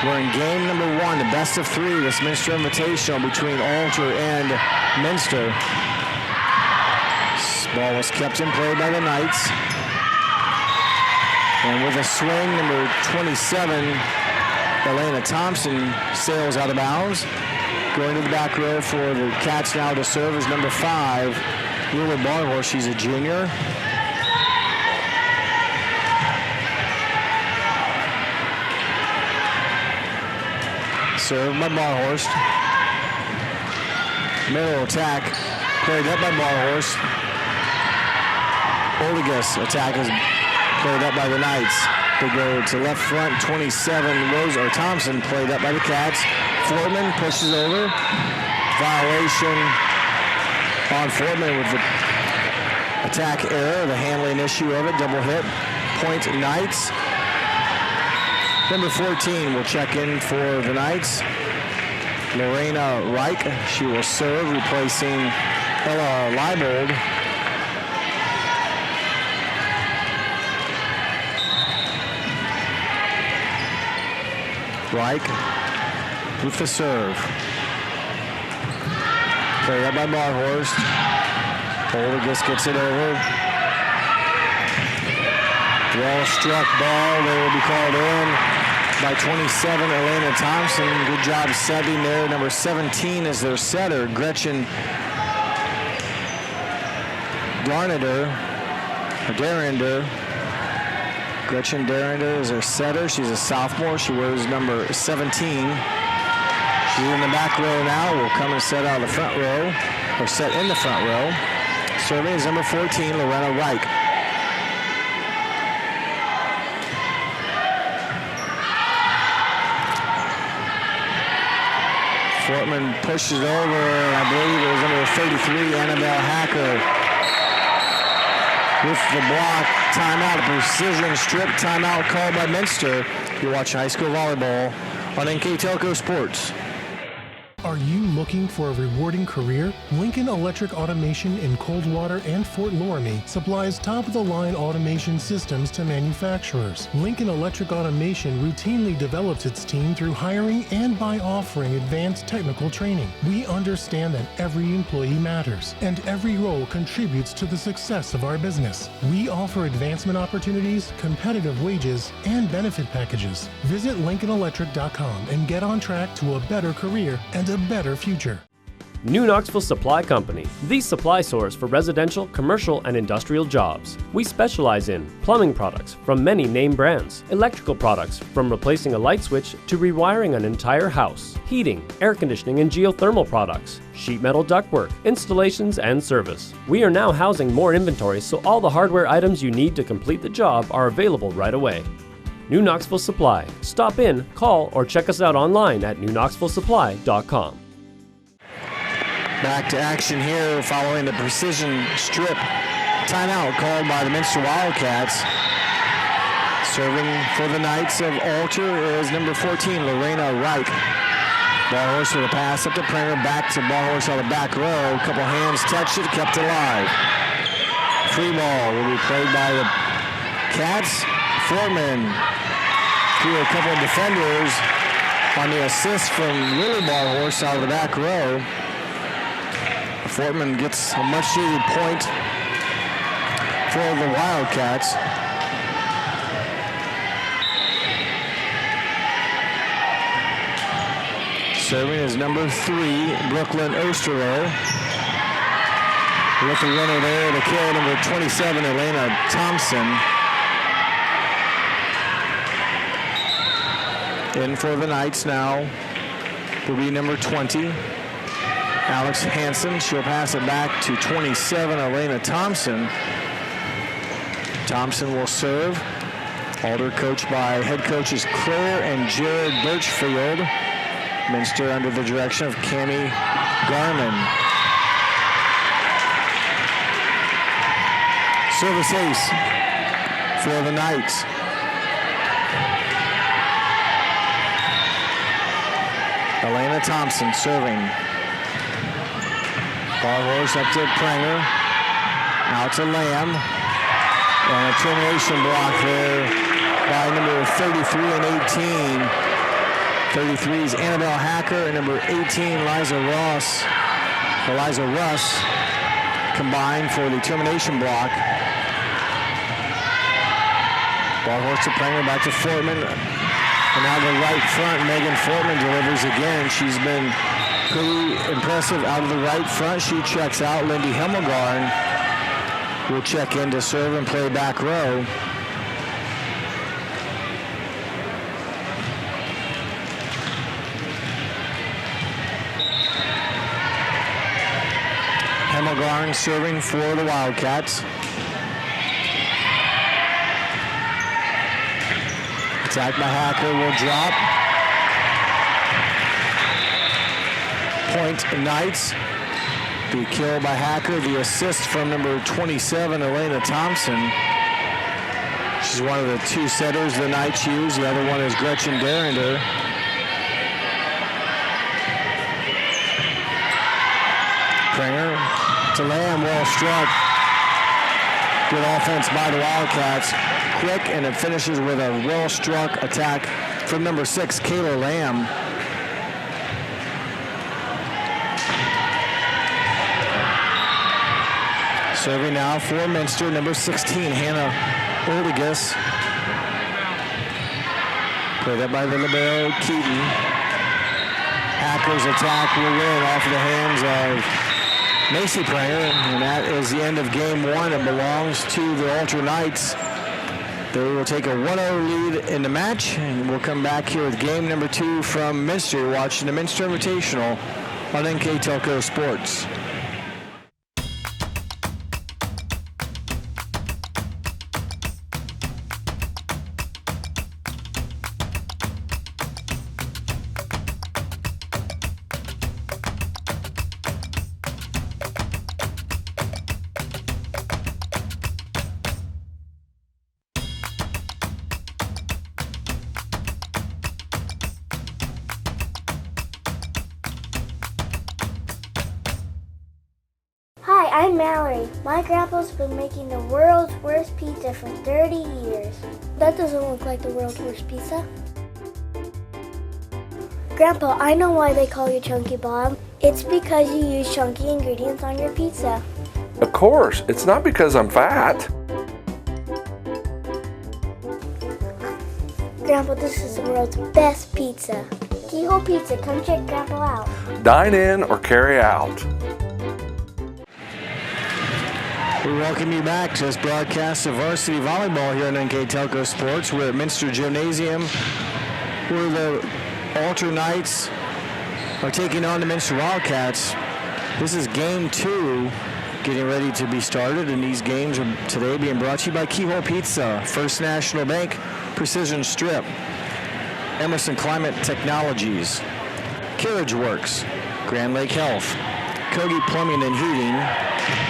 We're in game number 1, the best of 3, this Minster Invitational between Alter and Minster. Ball was kept in play by the Knights. And with a swing, number 27, Elena Thompson sails out of bounds. Going to the back row for the Cats now to serve is number 5, Lula Barhorse. She's a junior. Served by Barhorse. Middle attack played up by Barhorse. Oldegas attack is played up by the Knights. They go to left front, 27, Thompson played up by the Cats. Fortman pushes over. Violation on Fortman with the attack error, the handling issue of it, double hit. Point Knights. Number 14 will check in for the Knights. Lorena Reich, she will serve, replacing Ella Leibold. Reich with the serve. Played up by Barhorse. Oldegas gets it over. Well struck ball. They will be called in. by 27, Elena Thompson. Good job setting there. Number 17 is their setter, Gretchen Darinder. Gretchen Darinder is her setter. She's a sophomore. She wears number 17. She's in the back row now. Will come and set out of the front row, or set in the front row. Serving is number 14, Lorena Reich. Fortman pushes over, and I believe it was number 33, Annabelle Hacker. With the block, timeout, a precision strip timeout called by Minster. You're watching high school volleyball on NKTelco Sports. Are you looking for a rewarding career? Lincoln Electric Automation in Coldwater and Fort Loramie supplies top-of-the-line automation systems to manufacturers. Lincoln Electric Automation routinely develops its team through hiring and by offering advanced technical training. We understand that every employee matters, and every role contributes to the success of our business. We offer advancement opportunities, competitive wages, and benefit packages. Visit LincolnElectric.com and get on track to a better career and a better future. New Knoxville Supply Company, the supply source for residential, commercial, and industrial jobs. We specialize in plumbing products from many name brands, electrical products from replacing a light switch to rewiring an entire house, heating, air conditioning, and geothermal products, sheet metal ductwork, installations, and service. We are now housing more inventory, so all the hardware items you need to complete the job are available right away. New Knoxville Supply. Stop in, call, or check us out online at newknoxvillesupply.com. Back to action here following the precision strip timeout called by the Minster Wildcats. Serving for the Knights of Alter is number 14, Lorena Reich. Ballhorse with a pass up to Pranger, back to Ballhorse on the back row. A couple hands touched it, kept it alive. Free ball will be played by the Cats. Foreman through a couple of defenders on the assist from Lily Ballhorse out of the back row. Fortman gets a much-needed point for the Wildcats. Serving is number 3, Brooklyn Osterloh. With the runner there to kill, number 27, Elena Thompson. In for the Knights now will be number 20, Alex Hansen. She'll pass it back to 27, Elena Thompson. Thompson will serve. Alder coached by head coaches Claire and Jared Birchfield. Minster under the direction of Cammie Garman. Service ace for the Knights. Elena Thompson serving. Ballhorse up to Pranger. Out to Lamb. And a termination block there by number 33 and 18. 33 is Annabelle Hacker, and number 18, Eliza Russ, combined for the termination block. Ballhorse to Pranger, back to Fortman. And now the right front, Megan Fortman delivers again. She's been pretty impressive out of the right front. She checks out. Lindy Hemmelgarn will check in to serve and play back row. Hemmelgarn serving for the Wildcats. Attack by Hacker will drop. Point Knights. The kill by Hacker. The assist from number 27, Elena Thompson. She's one of the two setters the Knights use. The other one is Gretchen Darinder. Pranger to Lamb, well struck. Good offense by the Wildcats. Quick, and it finishes with a well-struck attack from number 6, Kayla Lamb. Serving now for Minster, number 16, Hannah Oldigus. Played up by the libero, Keaton. Hackers attack will win off of the hands of Macy Pranger, and that is the end of game one. It belongs to the Ultra Knights. They will take a 1-0 lead in the match, and we'll come back here with game number two from Minster. You're watching the Minster Invitational on NKTelco Sports. Hi, I'm Mallory. My grandpa's been making the world's worst pizza for 30 years. That doesn't look like the world's worst pizza. Grandpa, I know why they call you Chunky Bob. It's because you use chunky ingredients on your pizza. Of course, it's not because I'm fat. Grandpa, this is the world's best pizza. Keyhole Pizza, come check Grandpa out. Dine in or carry out. We welcome you back to this broadcast of varsity volleyball here on NKTelco Sports. We're at Minster Gymnasium, where the Ultra Knights are taking on the Minster Wildcats. This is game two, getting ready to be started, and these games are today being brought to you by Keyhole Pizza, First National Bank, Precision Strip, Emerson Climate Technologies, Carriage Works, Grand Lake Health, Kogi Plumbing and Heating,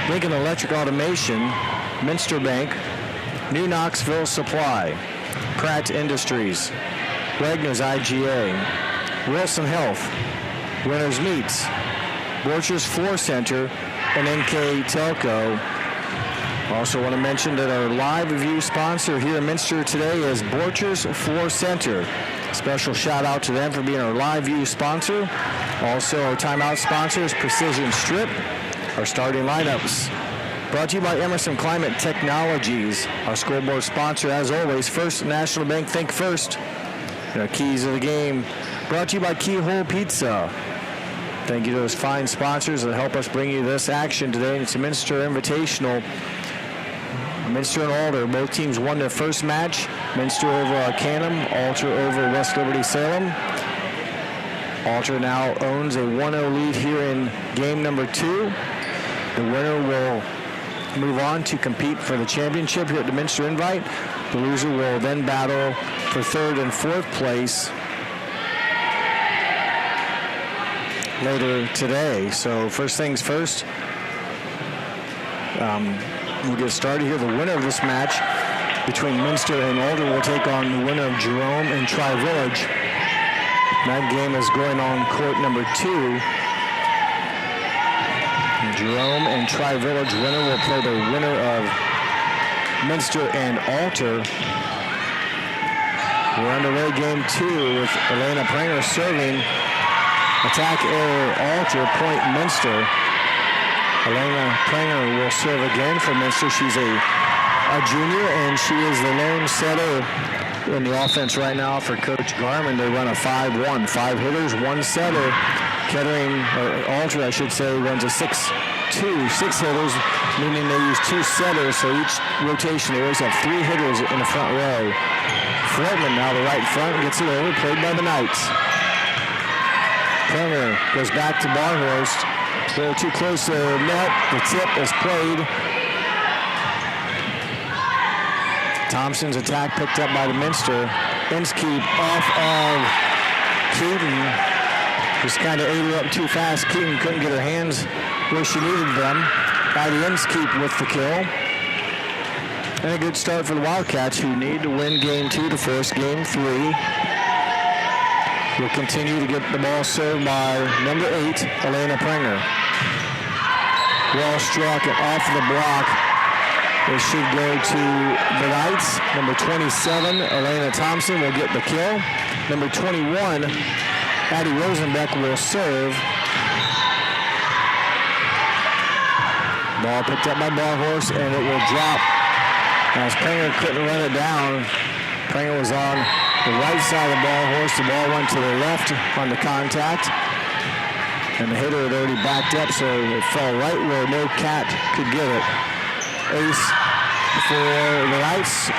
Lincoln Electric Automation, Minster Bank, New Knoxville Supply, Pratt Industries, Wagner's IGA, Wilson Health, Winners Meats, Borchers Floor Center, and NKTelco. Also want to mention that our live review sponsor here in Minster today is Borchers Floor Center. Special shout out to them for being our live view sponsor. Also our timeout sponsor is Precision Strip. Our starting lineups brought to you by Emerson Climate Technologies. Our scoreboard sponsor, as always, First National Bank, think first. And our keys of the game brought to you by Keyhole Pizza. Thank you to those fine sponsors that help us bring you this action today. It's a Minster Invitational. Minster and Alder, both teams won their first match. Minster over Arcanum, Alder over West Liberty Salem. Alder now owns a 1-0 lead here in game number two. The winner will move on to compete for the championship here at the Minster Invite. The loser will then battle for third and fourth place later today. So first things first, we'll get started here. The winner of this match between Minster and Alder will take on the winner of Jerome and Tri-Village. That game is going on court number two. Jerome and Tri-Village winner will play the winner of Minster and Alder. We're underway game two with Elena Pranger serving. Attack error Alder, point Minster. Elena Pranger will serve again for Minster. She's a junior, and she is the lone setter in the offense right now for Coach Garman. They run a 5-1, 5 hitters, 1 setter. Kettering, or Alder, I should say, runs a 6-2, 6 hitters, meaning they use 2 setters, so each rotation they always have 3 hitters in the front row. Fletman now the right front, gets it over, played by the Knights. Pranger goes back to Barhorst. A little too close to the net. The tip is played. Thompson's attack picked up by the Minster. Inskeep off of Keaton. Just kind of ate her up too fast. Keaton couldn't get her hands where she needed them. By the Inskeep with the kill. And a good start for the Wildcats, who need to win game 2 to force game 3. Will continue to get the ball served by number 8, Elena Pranger. Well struck and off the block. It should go to the Knights. Number 27, Elena Thompson will get the kill. Number 21, Addie Rosenbeck will serve. Ball picked up by Barhorse, and it will drop. As Pranger couldn't run it down, Pranger was on the right side of the ball horse. The ball went to the left on the contact. And the hitter had already backed up, so it fell right where no cat could get it. Ace for the Knights,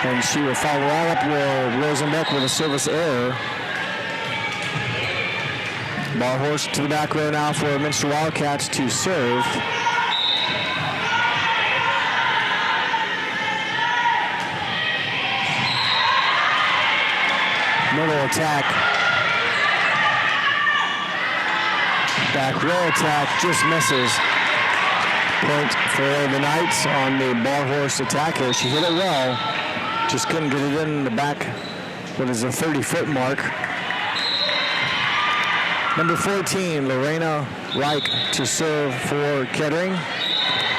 and she will follow right up with Rosenbeck with a service error. Ball horse to the back row now for Minster Wildcats to serve. Middle attack. Back row attack just misses. Point for the Knights on the ball horse attack here. She hit it well, just couldn't get it in the back. What is the 30-foot mark? Number 14, Lorena Reich to serve for Kettering.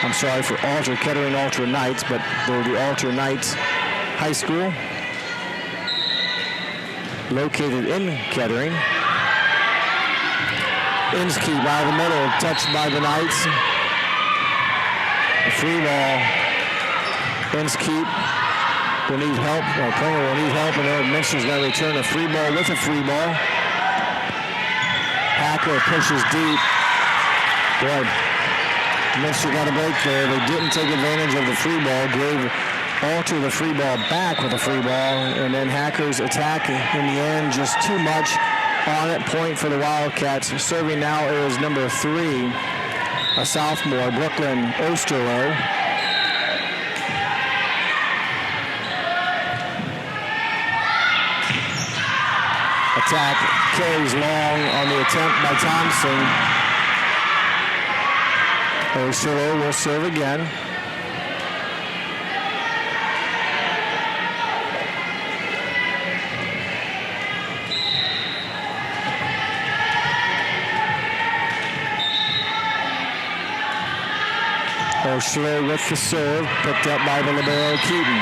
I'm sorry, for Alter Kettering, Alter Knights, but they're the Alter Knights High School, located in Kettering. Inskeep out of the middle, touched by the Knights. A free ball. Inskeep will need help, or Pringer will need help, and Minster's going to return a free ball with a free ball. Hacker pushes deep. Boy, Minster got a break there. They didn't take advantage of the free ball, gave Alter the free ball back with a free ball, and then Hacker's attack in the end, just too much on it. Point for the Wildcats. Serving now is number 3, a sophomore, Brooklyn Osterloh. Attack carries long on the attempt by Thompson. Osterloh will serve again. Osterloh with the serve, picked up by the libero Keaton.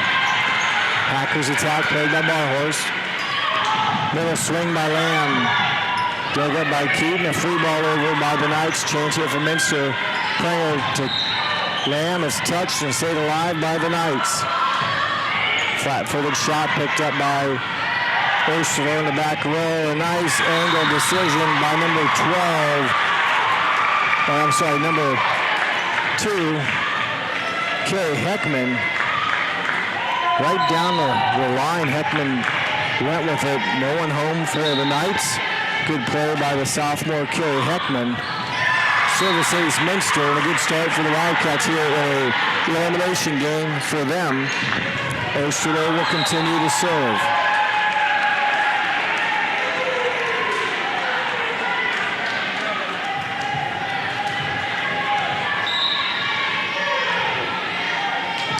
Hacker's attack played by Barhorse. Middle swing by Lamb. Dug up by Keaton. A free ball over by the Knights. Change here for Minster. Pringer to Lamb is touched and stayed alive by the Knights. Flat-footed shot picked up by Osterloh in the back row. A nice angle decision by number 12. I'm sorry, number 2, Carrie Heckman. Right down the line, Heckman went with it. No one home for the Knights. Good play by the sophomore, Carrie Heckman. Service ace Minster, and a good start for the Wildcats here in a elimination game for them. Osterloh will continue to serve.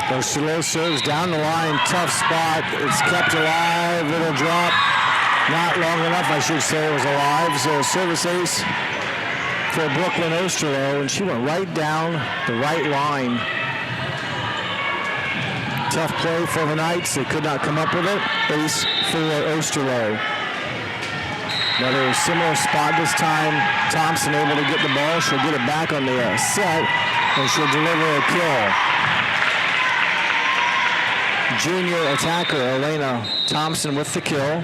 Osterloh serves down the line, tough spot. It's kept alive, it'll drop. Not long enough, I should say, it was alive. So service ace for Brooklyn Osterloh, and she went right down the right line. Tough play for the Knights. They could not come up with it. Ace for Osterloh. Another similar spot this time. Thompson able to get the ball. She'll get it back on the set, and she'll deliver a kill. Junior attacker Elena Thompson with the kill.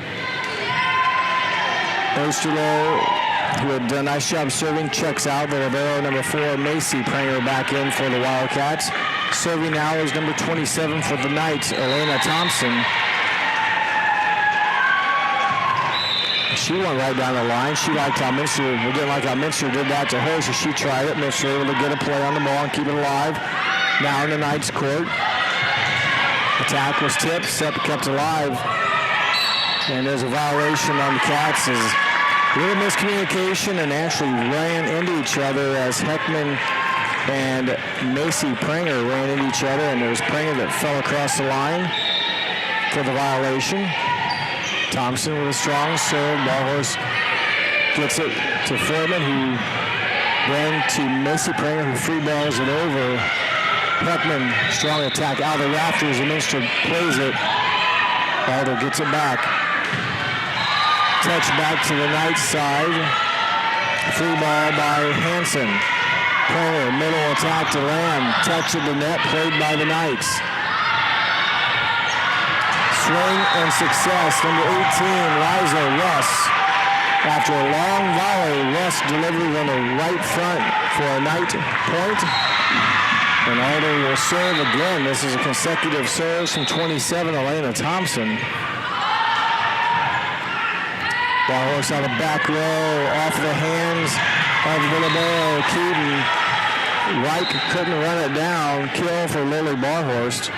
Osterloh, who had done a nice job serving, checks out. The libero number 4, Macy Pringer, back in for the Wildcats. Serving now is number 27 for the Knights, Elena Thompson. She went right down the line. She liked how Minster, we didn't like how Minster did that to her, so she tried it. Minster able to get a play on the ball and keep it alive. Now in the Knights' court. Attack was tipped, set kept alive. And there's a violation on the Cats. There's a little miscommunication and actually ran into each other as Heckman and Macy Pringer ran into each other, and there was Pringer that fell across the line for the violation. Thompson with a strong serve. Ballhorse gets it to Foreman, who ran to Macy Pringer, who free balls it over. Heckman, strong attack out of the rafters, and Minster plays it. Alder gets it back. Touch back to the Knights side. Free ball by Hanson. Pringer, middle attack to Lamb. Touch of the net, played by the Knights. swing and success. Number 18, Liza Russ. After a long volley, Russ delivered on the right front for a night point. And Alder will serve again. This is a consecutive serve from 27, Elena Thompson. Ball horse on the back row, off the hands of Villabelle Keaton. Reich couldn't run it down. Kill for Lily Barhorst.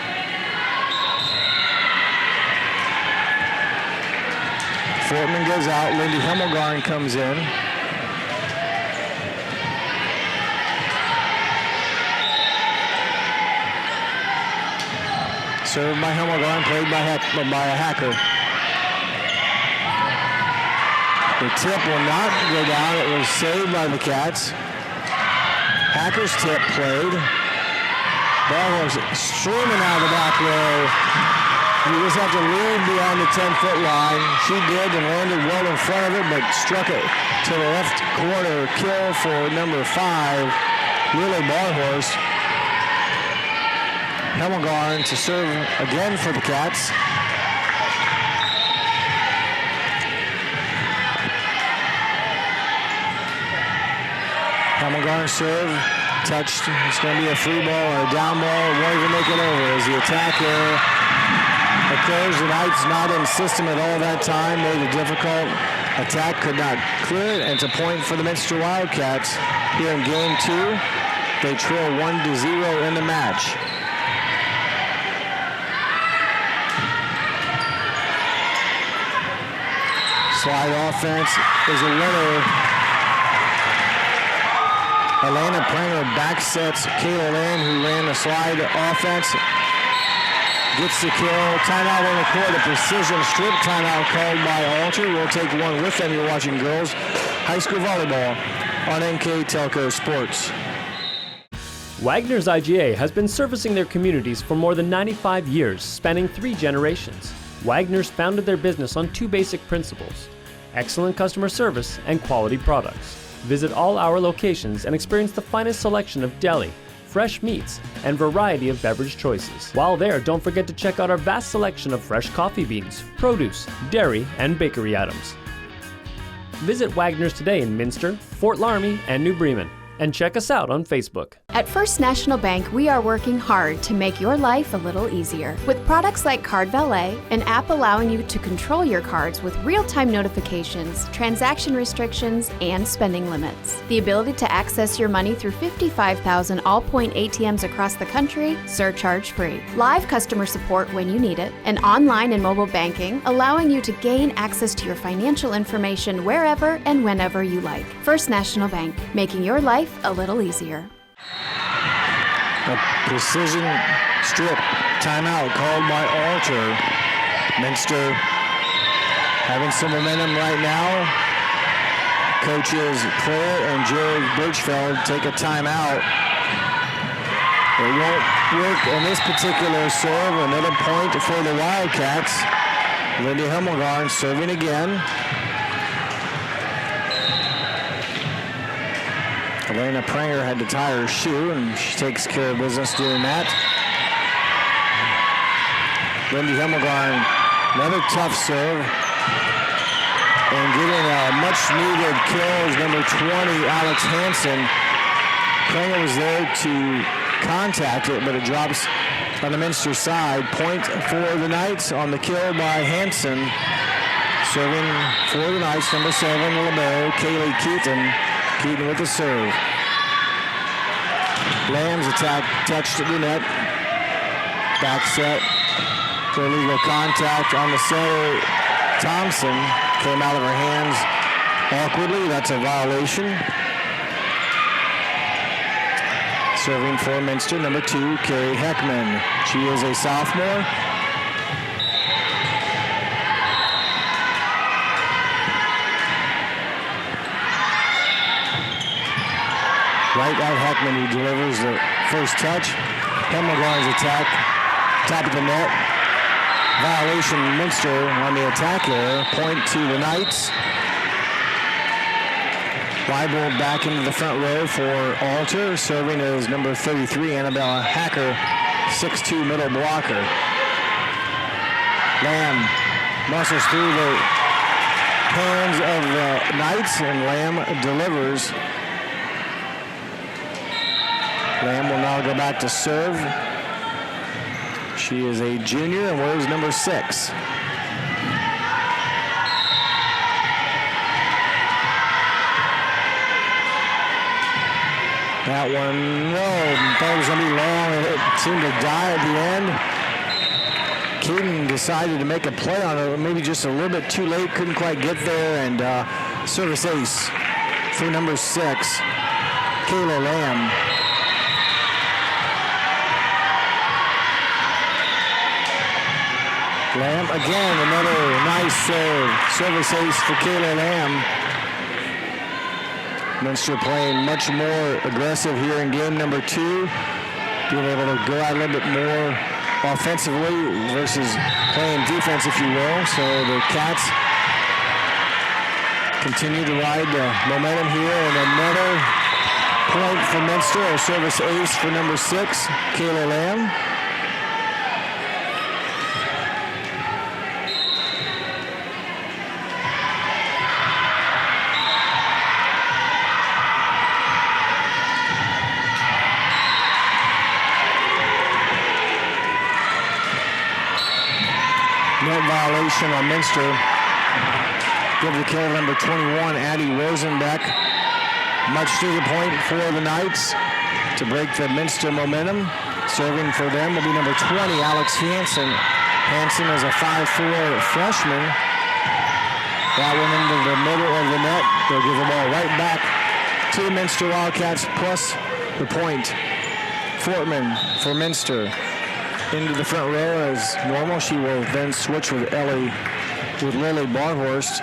Fortman goes out. Lindy Himmelgarn comes in. Served by Himmelgarn, played by a Hacker. The tip will not go down. It was saved by the Cats. Hacker's tip played. Ball was streaming out of the back row. You just have to lead beyond the 10-foot line. She did and landed well in front of it, but struck it to the left corner. Kill for number 5, Lily Barhorst. Hemmelgarn to serve again for the Cats. Hemmelgarn serve, touched. It's going to be a free ball or a down ball. Won't even make it over as the attacker occurs. The Knights not in system at all that time. Made it difficult. Attack could not clear it, and it's a point for the Minster Wildcats here in game 2. They trail 1-0 in the match. Slide offense is a winner. Elena Pranger back sets Kayla Lynn, who ran the slide offense. Gets the kill. Timeout on the court. A precision strip timeout called by Alter. We'll take one with them. You're watching girls high school volleyball on NKTelco Sports. Wagner's IGA has been servicing their communities for more than 95 years, spanning 3 generations. Wagner's founded their business on 2 basic principles: excellent customer service and quality products. Visit all our locations and experience the finest selection of deli, fresh meats, and variety of beverage choices. While there, don't forget to check out our vast selection of fresh coffee beans, produce, dairy, and bakery items. Visit Wagner's today in Minster, Fort Laramie, and New Bremen, and check us out on Facebook. At First National Bank, we are working hard to make your life a little easier. With products like Card Valet, an app allowing you to control your cards with real-time notifications, transaction restrictions, and spending limits. The ability to access your money through 55,000 all-point ATMs across the country, surcharge-free. Live customer support when you need it, and online and mobile banking, allowing you to gain access to your financial information wherever and whenever you like. First National Bank, making your life a little easier. A precision strip timeout called by Alter. Minster having some momentum right now. Coaches Claire and Jerry Birchfeld take a timeout. It won't work in this particular serve. Another point for the Wildcats. Lindy Himmelgarn serving again. Elena Pranger had to tie her shoe, and she takes care of business doing that. Lindy Himmelgarn, another tough serve. And getting a much-needed kill is number 20, Alex Hansen. Pranger was there to contact it, but it drops on the Minster side. Point for the Knights on the kill by Hansen. Serving for the Knights, number 7, libero, Kaylee Keaton. Keaton with the serve. Lamb's attack touched the net. Back set for illegal contact on the center. Thompson came out of her hands awkwardly. That's a violation. Serving for Minster, number 2, Carrie Heckman. She is a sophomore. Right out Heckman, who delivers the first touch. Hemmelgarn's attack, top of the net. Violation Minster on the attack error. Point to the Knights. Leibel back into the front row for Alter. Serving is number 33, Annabella Hacker, 6'2" middle blocker. Lamb muscles through the hands of the Knights, and Lamb delivers. Lamb will now go back to serve. She is a junior and wears number 6. That one, no, thought it was going to be long. It seemed to die at the end. Keaton decided to make a play on it, maybe just a little bit too late, couldn't quite get there, and service ace for number 6, Kayla Lamb. Lamb again, another nice serve. Service ace for Kayla Lamb. Minster playing much more aggressive here in game number 2, being able to go out a little bit more offensively versus playing defense, if you will. So the Cats continue to ride the momentum here, and another point for Minster, a service ace for number 6, Kayla Lamb. Net violation on Minster. Give the kill number 21, Addie Rosenbeck. Much to the point for the Knights to break the Minster momentum. Serving for them will be number 20, Alex Hansen. Hansen is a 5'4" freshman. That one into the middle of the net. They'll give the ball right back to the Minster Wildcats, plus the point. Fortman for Minster. Into the front row as normal. She will then switch with Lily Barhorst.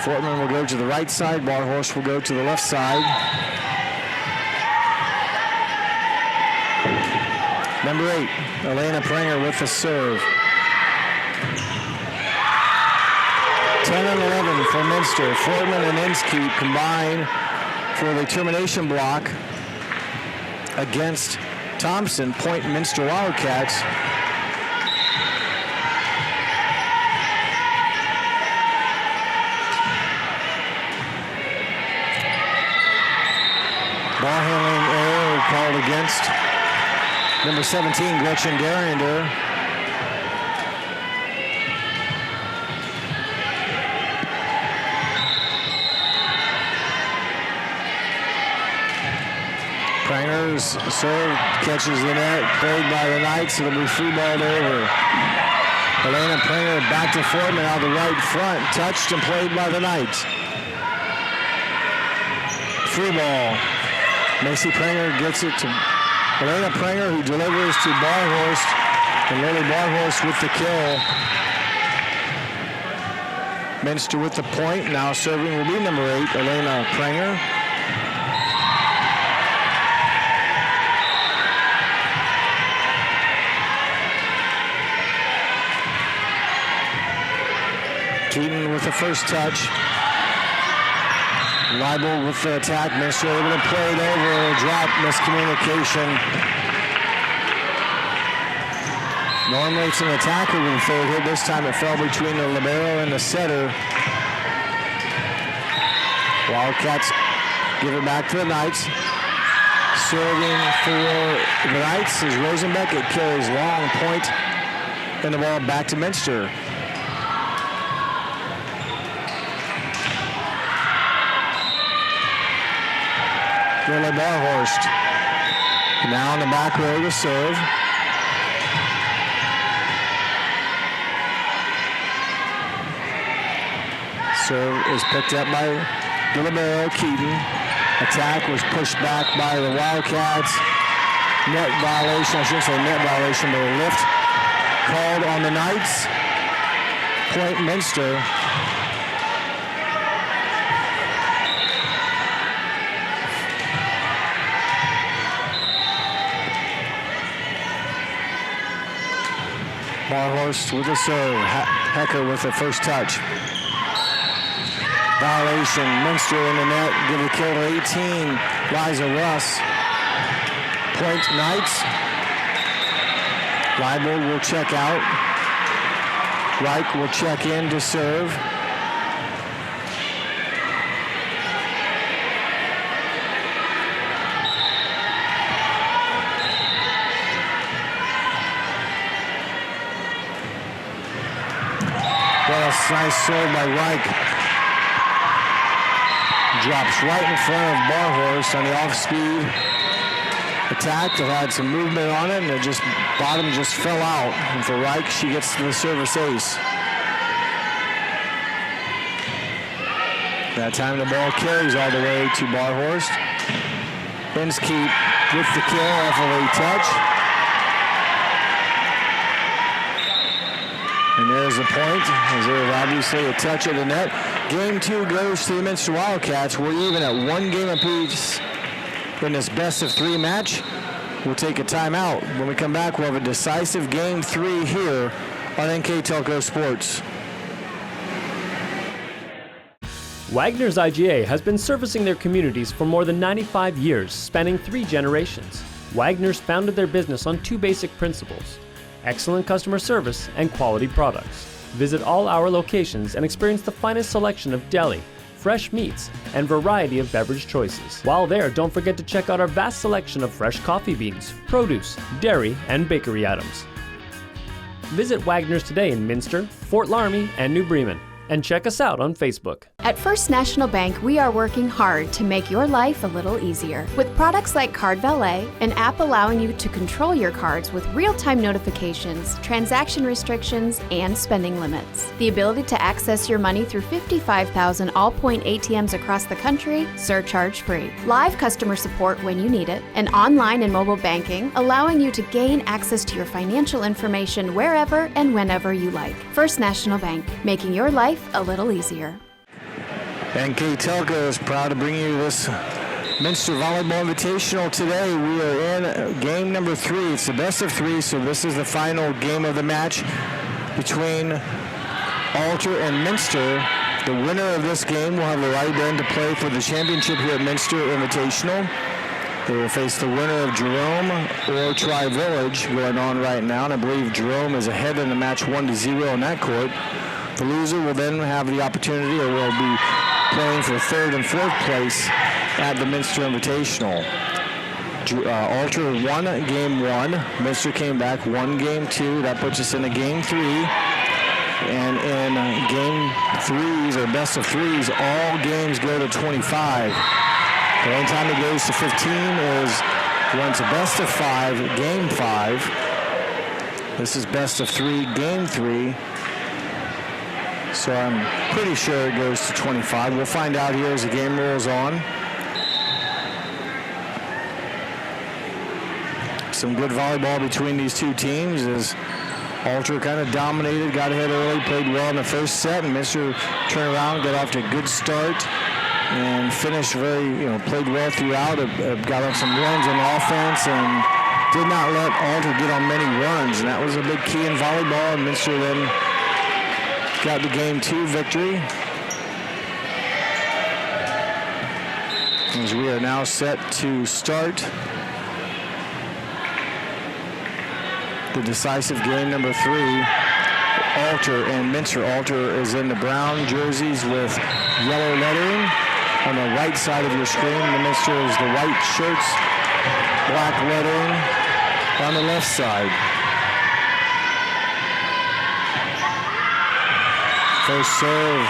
Fortman will go to the right side. Barhorst will go to the left side. Number 8, Elena Pranger with the serve. 10 and 11 for Minster. Fortman and Inskeep combine for the termination block against Thompson. Point Minster Wildcats. Ball handling error called against number 17, Gretchen Dariender. Pranger's serve catches the net, played by the Knights. It'll be free balled over. Elena Pranger back to Fortman out of the right front, touched and played by the Knights. Free ball. Macy Pranger gets it to Elena Pranger, who delivers to Barhorst, and Lily Barhorst with the kill. Minster with the point. Now serving will be number 8, Elena Pranger. Keaton with the first touch. Leibel with the attack. Minster able to play it over. Drop, miscommunication. Normally it's an attacker with the third hit. This time it fell between the libero and the setter. Wildcats give it back to the Knights. Serving for the Knights is Rosenbeck. It carries long point, and the ball back to Minster. Lily Barhorst now in the back row to serve. Serve is picked up by the libero, Keaton. Attack was pushed back by the Wildcats. Net violation, I shouldn't say net violation, but a lift called on the Knights. Point Minster. Barhorst with the serve. Hecker with the first touch. Violation. Minster in the net. Give the kill to 18. Liza Russ. Point Knights. Leibel will check out. Reich will check in to serve. Well, a nice serve by Reich. Drops right in front of Barhorst on the off-speed attack. They had some movement on it, and it just bottom just fell out. And for Reich, she gets the service ace. That time the ball carries all the way to Barhorst. Inskeep with the kill off of a touch. And there's the point, as there's obviously a touch of the net. Game 2 goes to the Minster Wildcats. We're even at 1 game apiece in this best-of-3 match. We'll take a timeout. When we come back, we'll have a decisive Game 3 here on NKTelco Sports. Wagner's IGA has been servicing their communities for more than 95 years, spanning 3 generations. Wagner's founded their business on 2 basic principles: excellent customer service and quality products. Visit all our locations and experience the finest selection of deli, fresh meats, and variety of beverage choices. While there, don't forget to check out our vast selection of fresh coffee beans, produce, dairy, and bakery items. Visit Wagner's today in Minster, Fort Laramie, and New Bremen, and check us out on Facebook. At First National Bank, we are working hard to make your life a little easier. With products like Card Valet, an app allowing you to control your cards with real-time notifications, transaction restrictions, and spending limits. The ability to access your money through 55,000 all-point ATMs across the country, surcharge-free. Live customer support when you need it, and online and mobile banking, allowing you to gain access to your financial information wherever and whenever you like. First National Bank, making your life a little easier. NKTelco is proud to bring you this Minster Volleyball Invitational today. We are in game number 3. It's the best of 3, so this is the final game of the match between Alter and Minster. The winner of this game will have the right then to play for the championship here at Minster Invitational. They will face the winner of Jerome or Tri-Village going on right now, and I believe Jerome is ahead in the match 1-0 on that court. The loser will then have the opportunity, or will be playing for 3rd and 4th place at the Minster Invitational. Alter won game 1. Minster came back, won game 2. That puts us into game 3. And in game 3s, or best of 3s, all games go to 25. The only time it goes to 15 is when it's a best of 5, game 5. This is best of 3, game 3. So I'm pretty sure it goes to 25. We'll find out here as the game rolls on. Some good volleyball between these two teams as Alter kind of dominated, got ahead early, played well in the first set, and Minster turned around, got off to a good start, and finished played well throughout. Got on some runs on offense and did not let Alter get on many runs, and that was a big key in volleyball, and Minster then got the game 2 victory. As we are now set to start the decisive game number 3. Alter and Minster. Alter is in the brown jerseys with yellow lettering on the right side of your screen. The Minster is the white shirts, black lettering on the left side. First serve.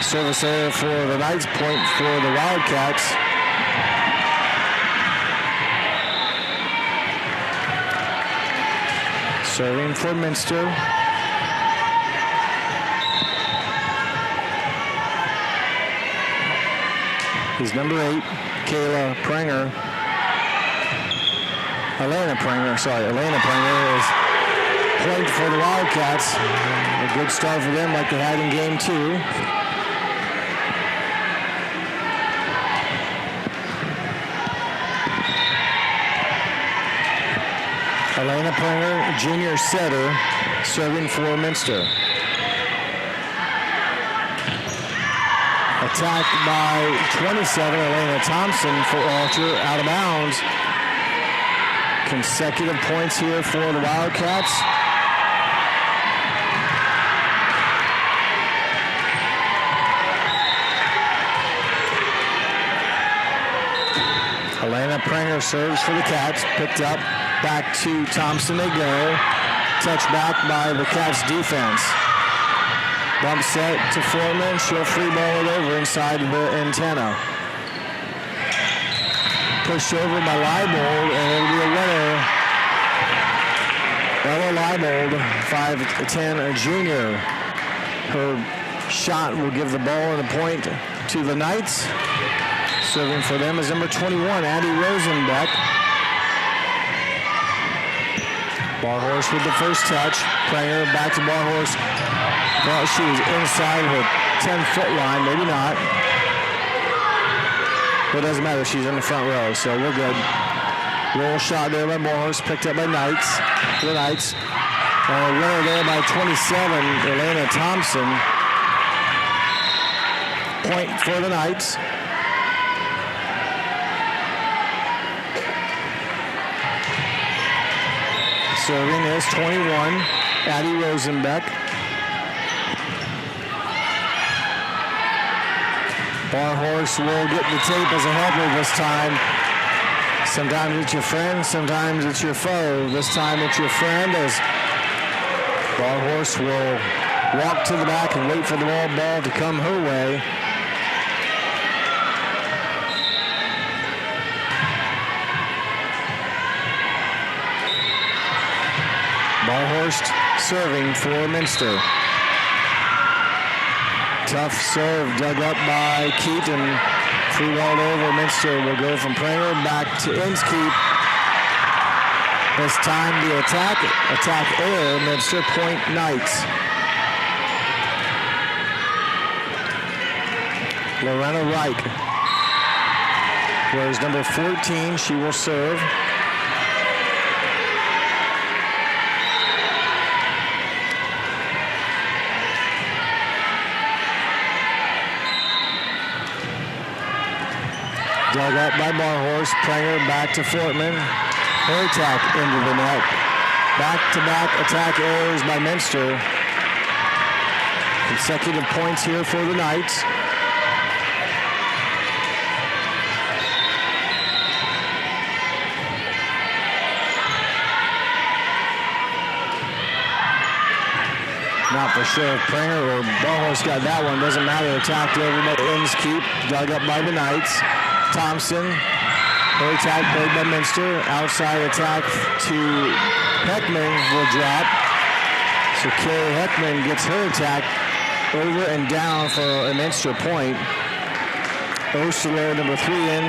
Service error for the Knights, point for the Wildcats. Serving for Minster. Is number 8, Elena Pranger is point for the Wildcats. A good start for them like they had in game 2. Elena Pranger, junior setter, serving for Minster. Attacked by 27, Elena Thompson for Alter, out of bounds. consecutive points here for the Wildcats. Elena Prenger serves for the Cats. Picked up. Back to Thompson they go. Touch back by the Cats defense. Bump set to Foreman. She'll free ball it over inside the antenna. Pushed over by Leibold, and it'll be a winner. Ella Leibold, 5'10", a junior. Her shot will give the ball and a point to the Knights. Serving for them is number 21, Addie Rosenbeck. Barhorse with the first touch. Prenger back to Barhorse. Well, she was inside the 10-foot line, maybe not. But it doesn't matter, she's in the front row, so we're good. Roll shot there by Barhorse, picked up by Knights. The Knights. A winner there by 27, Elena Thompson. Point for the Knights. Serving is 21, Addie Rosenbeck. Barhorse will get the tape as a helper this time. Sometimes it's your friend, sometimes it's your foe. This time it's your friend as Barhorse will walk to the back and wait for the ball to come her way. Barhorst serving for Minster. Tough serve dug up by Keaton. Free ball over. Minster will go from Prenger back to Inskeep. This time the attack air. Minster point Knights. Lorena Reich. Whereas number 14, she will serve. Dug up by Barhorse. Prenger back to Fortman. Her attack into the net. Back-to-back attack errors by Minster. Consecutive points here for the Knights. Not for sure if Prenger or Barhorse got that one. Doesn't matter. Attacked over by Inskeep. Dug up by the Knights. Thompson, her attack played by Minster. Outside attack to Heckman will drop. So Carrie Heckman gets her attack over and down for a Minster point. Osterlo, number 3, in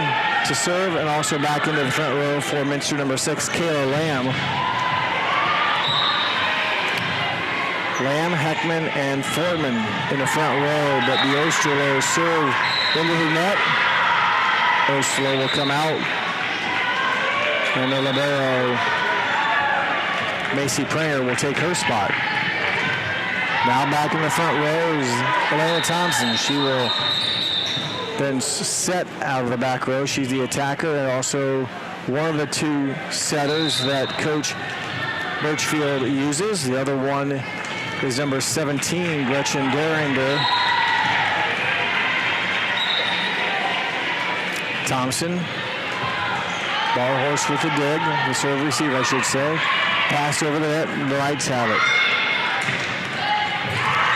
to serve, and also back into the front row for Minster, number 6, Kayla Lamb. Lamb, Heckman, and Fortman in the front row, but the Osterlo serve into the net. Osterlo will come out. And the libero, Macy Prenger, will take her spot. Now back in the front row is Elena Thompson. She will then set out of the back row. She's the attacker and also one of the 2 setters that Coach Birchfield uses. The other one is number 17, Gretchen Deringer. Thompson. Barhorse with the dig. The serve receive, I should say. Passed over the net. The Knights have it.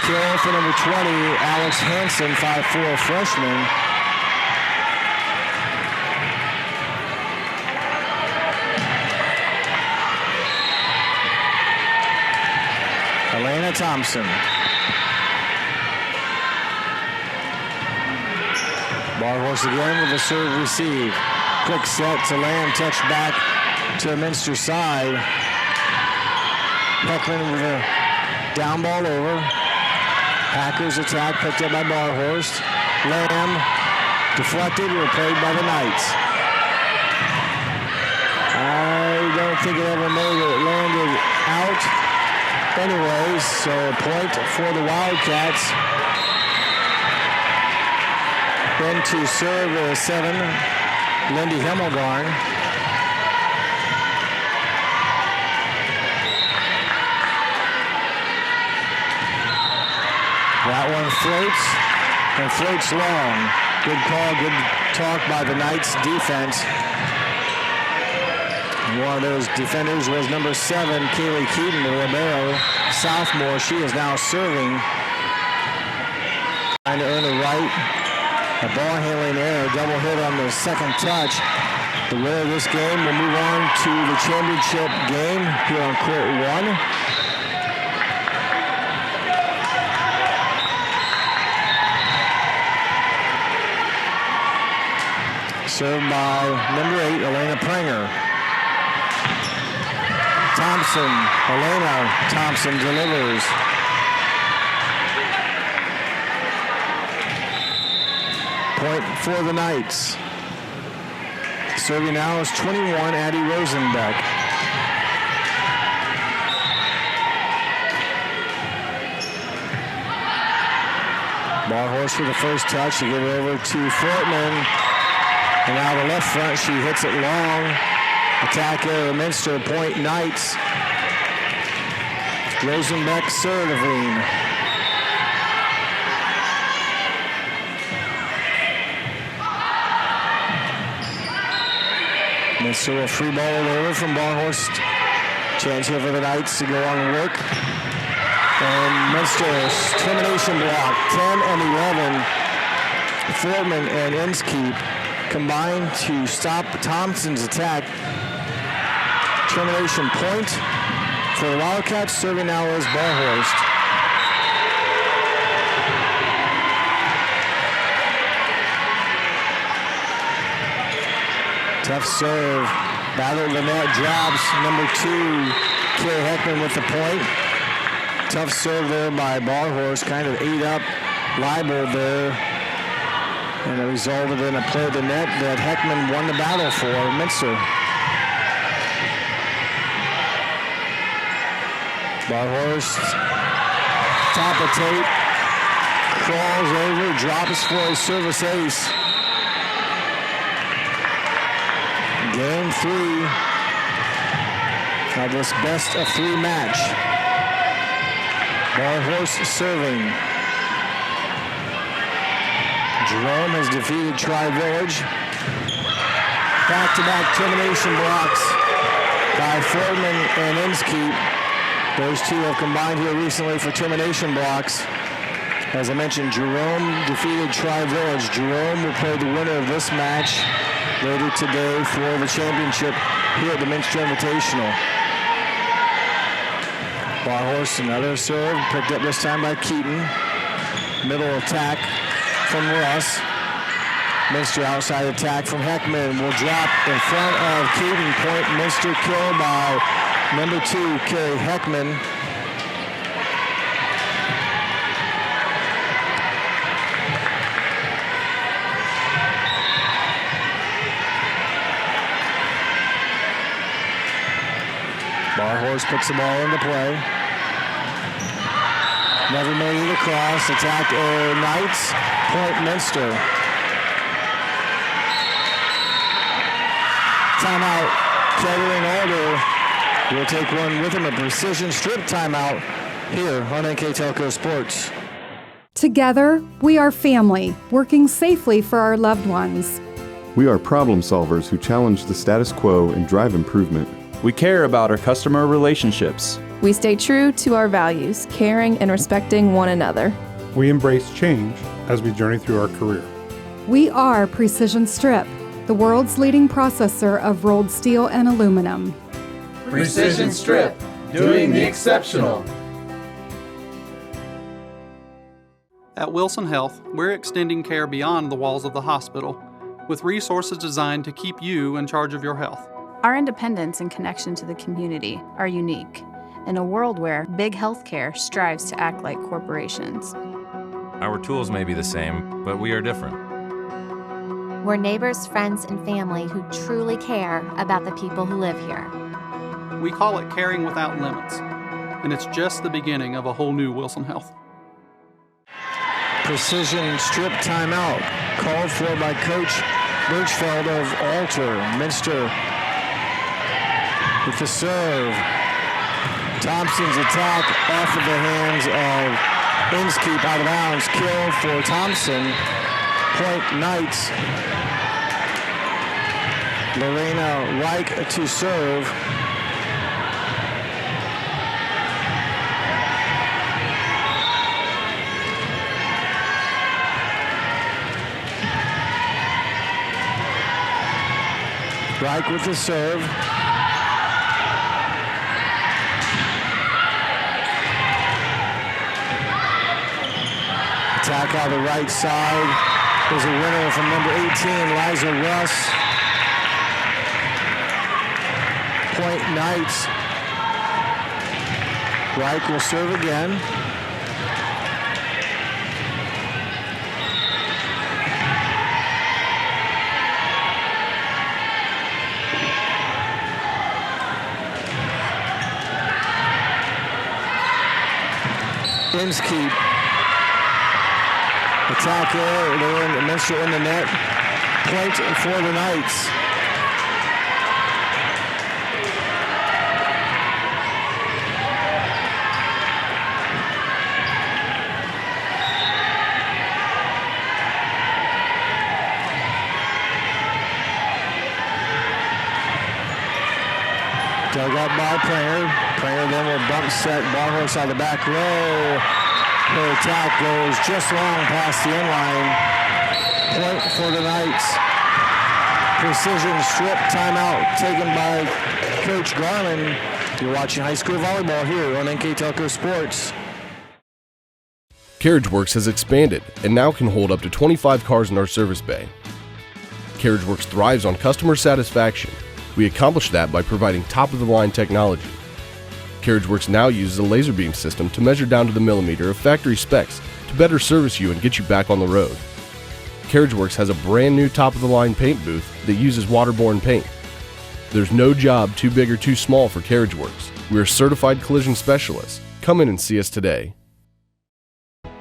Kill for number 20, Alex Hansen, 5'4", freshman. Elena Thompson. Barhorse again with the serve receive. Quick set to Lamb, touch back to the Minster side. Heckman with a down ball over. Packers attack picked up by Barhorse. Lamb deflected, played by the Knights. I don't think it ever made it. It landed out. Anyways, so a point for the Wildcats. Then to serve 7, Lindy Himmelgarn. floats and floats long. Good call, good talk by the Knights defense. One of those defenders was number 7, Kaylee Keaton, the libero, sophomore. She is now serving. Trying to earn a right. A ball handling error, double hit on the second touch. The winner of this game will move on to the championship game here on court 1. Served by number 8, Elena Pranger. Elena Thompson delivers. Point for the Knights. Serving now is 21, Addie Rosenbeck. Ball horse for the first touch. She give it over to Fortman. And now the left front, she hits it long. Attack area, Minster, point Knights. Rosenbeck serving. Minster will free ball it over from Barhorst. Chance here for the Knights to go on work. And Minster's termination block, 10 and 11. Fortman and Inskeep combine to stop Thompson's attack. Termination point for the Wildcats. Serving now is Barhorst. Tough serve. Battle of the net drops. Number 2, Carrie Heckman with the point. Tough serve there by Barhorst. Kind of ate up Leibel there. And it resulted in a play of the net that Heckman won the battle for Minster. Barhorst, top of tape, crawls over, drops for a service ace. Game 3 of this best of 3 match. Barhorst serving. Jerome has defeated Tri-Village. Back-to-back termination blocks by Fortman and Inskeep. Those two have combined here recently for termination blocks. As I mentioned, Jerome defeated Tri-Village. Jerome will play the winner of this match later today for the championship here at the Minster Invitational. Barhorst, another serve, picked up this time by Keaton. Middle attack from Russ. Minster outside attack from Heckman will drop in front of Keaton. Point Minster, kill by number 2, Carrie Heckman. Barhorst puts the ball into play. Never made it across. Attack Knights. Point Minster. Timeout. Kettering Alder will take one with him. A precision strip timeout here on NKTelco Sports. Together, we are family, working safely for our loved ones. We are problem solvers who challenge the status quo and drive improvement. We care about our customer relationships. We stay true to our values, caring and respecting one another. We embrace change as we journey through our career. We are Precision Strip, the world's leading processor of rolled steel and aluminum. Precision Strip, doing the exceptional. At Wilson Health, we're extending care beyond the walls of the hospital, with resources designed to keep you in charge of your health. Our independence and connection to the community are unique in a world where big healthcare strives to act like corporations. Our tools may be the same, but we are different. We're neighbors, friends, and family who truly care about the people who live here. We call it caring without limits, and it's just the beginning of a whole new Wilson Health. Precision strip timeout called for by Coach Birchfeld of Alter. Minster with the serve. Thompson's attack off of the hands of Inskeep out of bounds. Kill for Thompson. Point Knights. Lorena Reich to serve. Reich with the serve. Attack out the right side. There's a winner from number 18, Liza Russ. Point Knights. Reich will serve again. Inskeep. Attack there. They're in Minster in the net. Point for the Knights. Dug up by Pranger. Pranger then will bump set Barhorse out of the back row. Her attack goes just long past the inline. Point for the Knights. Precision strip timeout taken by Coach Garland. You're watching high school volleyball here on NKTelco Sports. CarriageWorks has expanded and now can hold up to 25 cars in our service bay. CarriageWorks thrives on customer satisfaction. We accomplish that by providing top-of-the-line technology. CarriageWorks now uses a laser beam system to measure down to the millimeter of factory specs to better service you and get you back on the road. CarriageWorks has a brand new top-of-the-line paint booth that uses waterborne paint. There's no job too big or too small for CarriageWorks. We're certified collision specialists. Come in and see us today.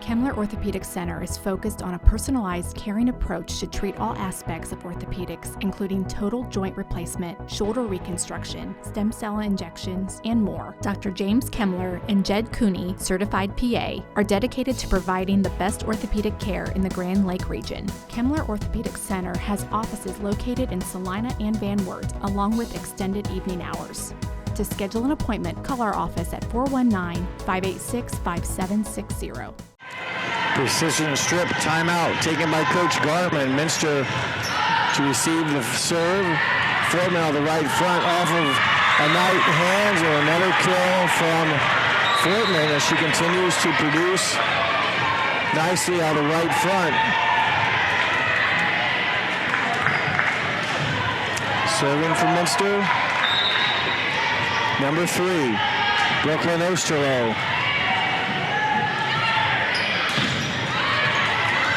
Kemmler Orthopedic Center is focused on a personalized, caring approach to treat all aspects of orthopedics, including total joint replacement, shoulder reconstruction, stem cell injections, and more. Dr. James Kemmler and Jed Cooney, certified PA, are dedicated to providing the best orthopedic care in the Grand Lake region. Kemmler Orthopedic Center has offices located in Salina and Van Wert, along with extended evening hours. To schedule an appointment, call our office at 419-586-5760. Precision strip timeout taken by Coach Garman. Minster to receive the serve. Foreman on the right front off of a Knight hands, or another kill from Fortman as she continues to produce nicely on the right front. Serving for Minster. Number 3, Brooklyn Osterloh.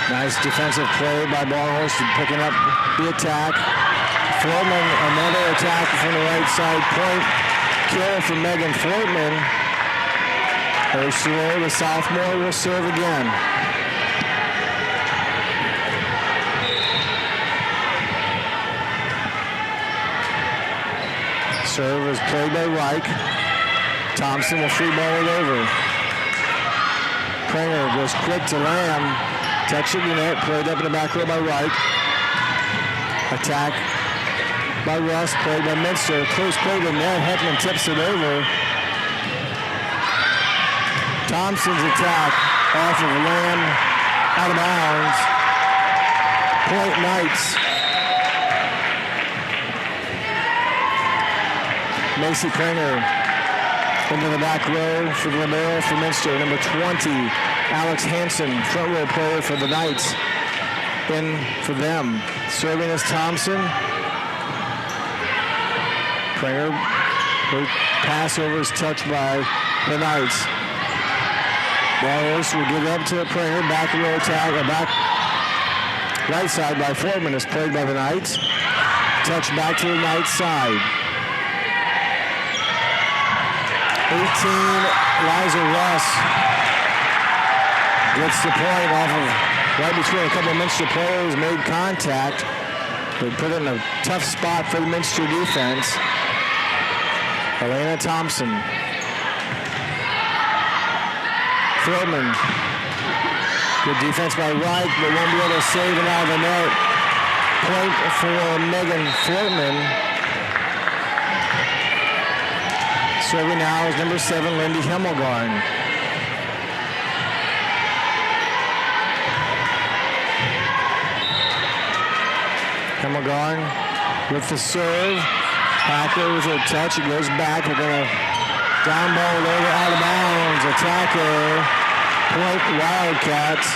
Nice defensive play by Barhorse picking up the attack. Fortman, another attack from the right side. Point kill from Megan Fortman. Osterloh, the sophomore, will serve again. Serve is played by Reich. Thompson will free ball it over. Pranger goes quick to Lamb. Touch of the net, played up in the back row by Reich. Attack by Russ, played by Minster. Close play to net, Heckman tips it over. Thompson's attack off of Lamb, out of bounds. Point Knights. Macy Pranger into the back row for the libero for Minster. Number 20, Alex Hansen, front row player for the Knights. In for them. Serving is Thompson. Pranger, her pass over is touched by the Knights. Barhorse will give up to Pranger. Back row attack, back right side by Fortman is played by the Knights. Touch back to the Knights side. 18, Liza Russ gets the point off of right between a couple of Minster players, made contact, but put in a tough spot for the Minster defense. Elena Thompson. Fortman Good defense by Wright, but won't be able to save it out of the net. Point for Megan Fortman. Serving now is number 7, Lindy Hemmelgarn. Hemmelgarn with the serve. Hacker with a touch. It goes back. They're going to down ball it over out of bounds. Attacker. Point Wildcats.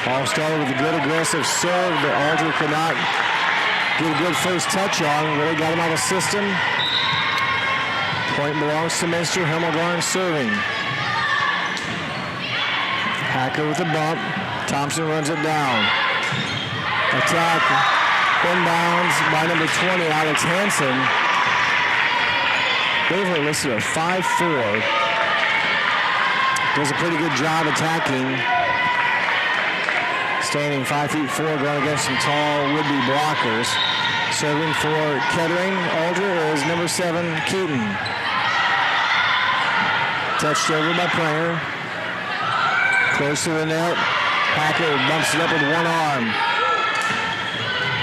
All started with a good aggressive serve that Alder could not get a good first touch on. Really got him out of system. Point belongs to Minster. Hemmelgarn serving. Hacker with a bump. Thompson runs it down. Attack inbounds by number 20, Alex Hansen. They were listed at 5'4". Does a pretty good job attacking. Standing 5'4", going against some tall would-be blockers. Serving for Kettering Alder is number 7, Keaton. Touched over by Pranger. Close to the net. Hacker bumps it up with one arm.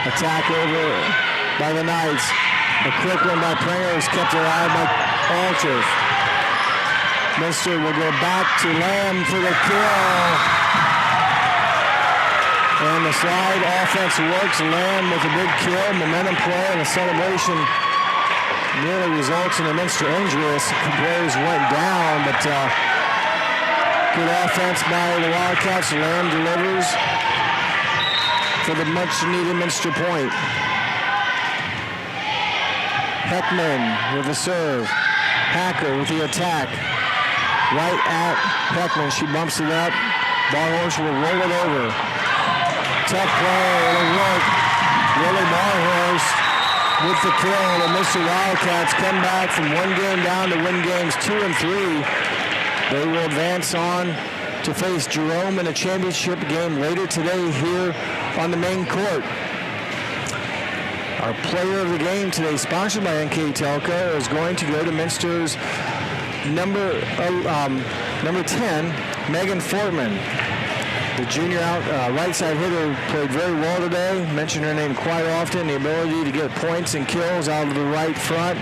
Attack over by the Knights. A quick one by Pranger is kept alive by Alter. Minster will go back to Lamb for the kill. And the slide offense works. Lamb with a big kill. Momentum play and a celebration nearly results in a Minster injury. Players went down, but good offense by the Wildcats. Lamb delivers for the much-needed Minster point. Heckman with the serve. Hacker with the attack. Right at Heckman. She bumps it up. Barhorse will roll it over. Tough play. It'll work. Willie Barhorse with the kill. The Minster Wildcats come back from one game down to win games 2 and 3. They will advance on to face Jerome in a championship game later today here on the main court. Our player of the game today, sponsored by NKTelco, is going to go to Minster's number 10, Megan Fortman. The junior right side hitter played very well today. Mentioned her name quite often. The ability to get points and kills out of the right front.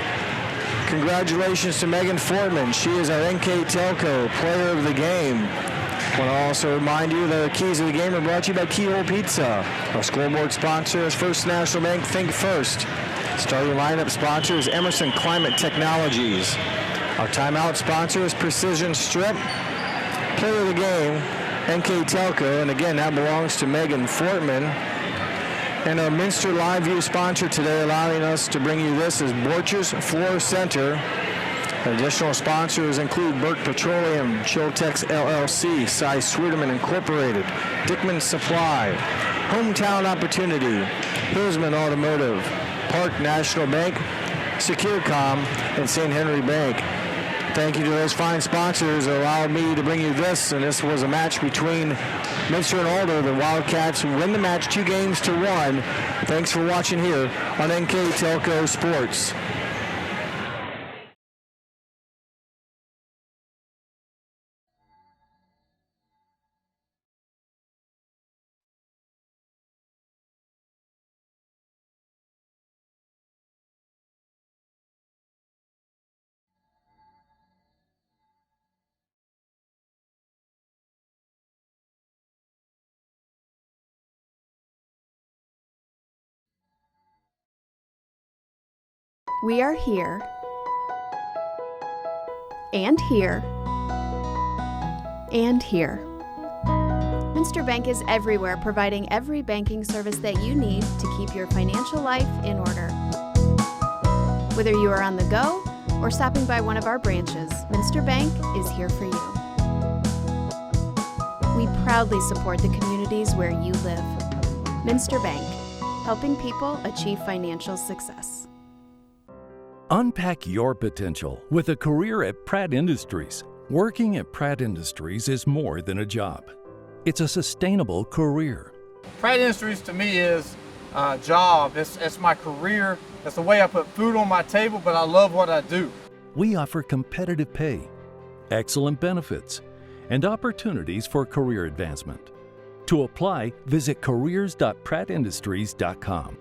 Congratulations to Megan Fortman. She is our NKTelco player of the game. I want to also remind you that the keys of the game are brought to you by Keyhole Pizza. Our scoreboard sponsor is First National Bank Think First. Starting lineup sponsor is Emerson Climate Technologies. Our timeout sponsor is Precision Strip. Player of the game, NKTelco, and again, that belongs to Megan Fortman. And our Minster Live View sponsor today, allowing us to bring you this, is Borchers Floor Center. Additional sponsors include Burke Petroleum, Chiltex LLC, Cy Sweeterman Incorporated, Dickman Supply, Hometown Opportunity, Hillsman Automotive, Park National Bank, SecureCom, and St. Henry Bank. Thank you to those fine sponsors that allowed me to bring you this, and this was a match between Minster and Alder. The Wildcats win the match 2-1. Thanks for watching here on NKTelco Sports. We are here, and here, and here. Minster Bank is everywhere, providing every banking service that you need to keep your financial life in order. Whether you are on the go or stopping by one of our branches, Minster Bank is here for you. We proudly support the communities where you live. Minster Bank, helping people achieve financial success. Unpack your potential with a career at Pratt Industries. Working at Pratt Industries is more than a job. It's a sustainable career. Pratt Industries to me is a job. It's my career. It's the way I put food on my table, but I love what I do. We offer competitive pay, excellent benefits, and opportunities for career advancement. To apply, visit careers.prattindustries.com.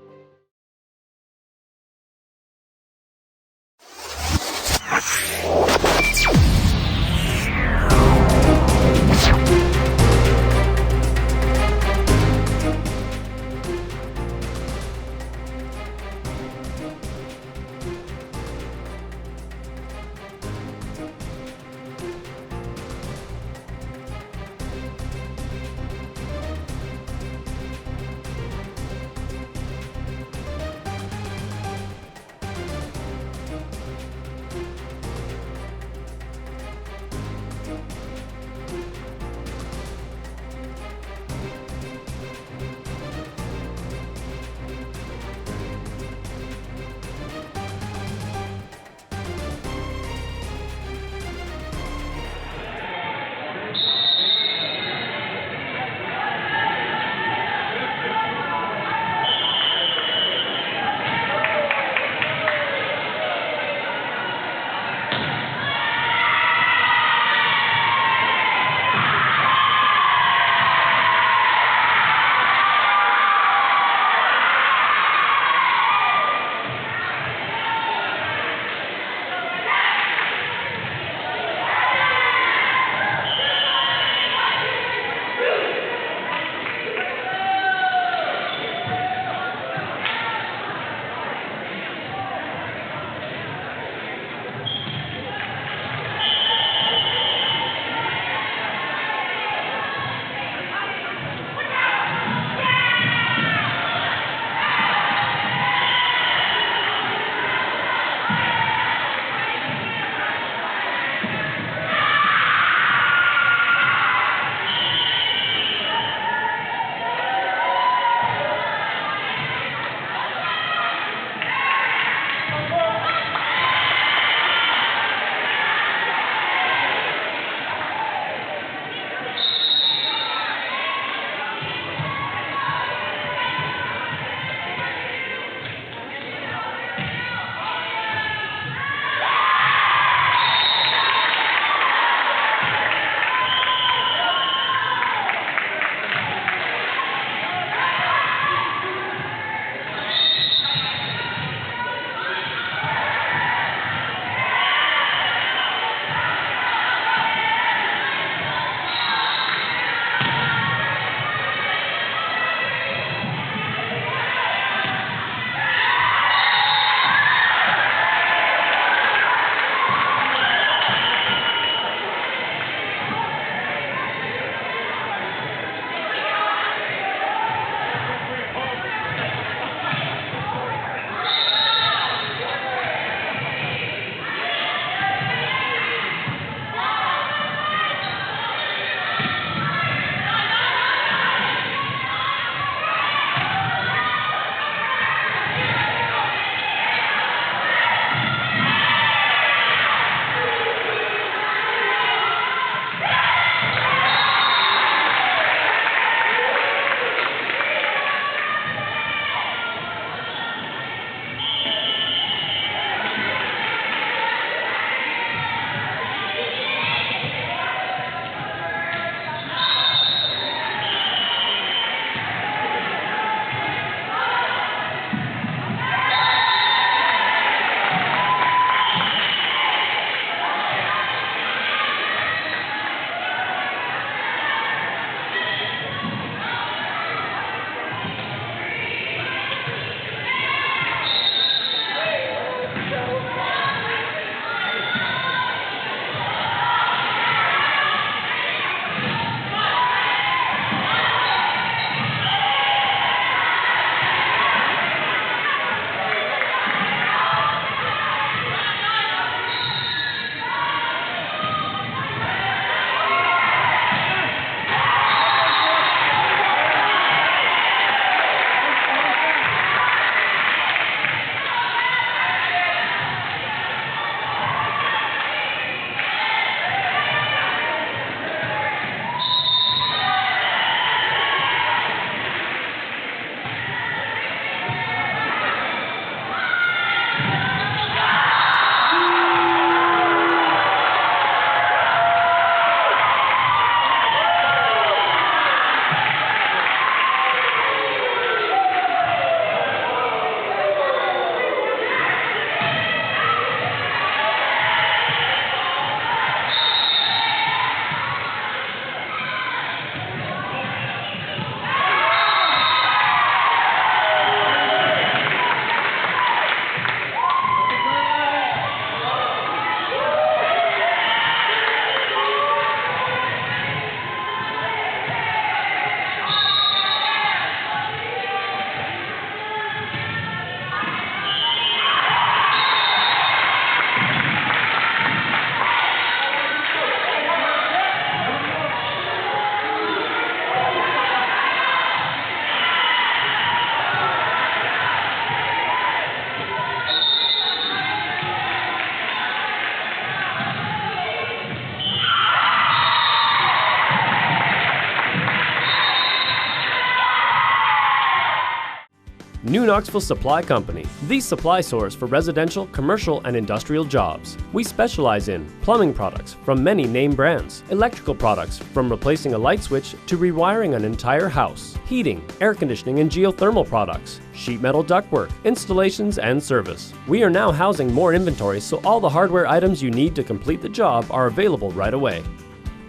New Knoxville Supply Company, the supply source for residential, commercial, and industrial jobs. We specialize in plumbing products from many name brands, electrical products from replacing a light switch to rewiring an entire house, heating, air conditioning, and geothermal products, sheet metal ductwork, installations, and service. We are now housing more inventory, so all the hardware items you need to complete the job are available right away.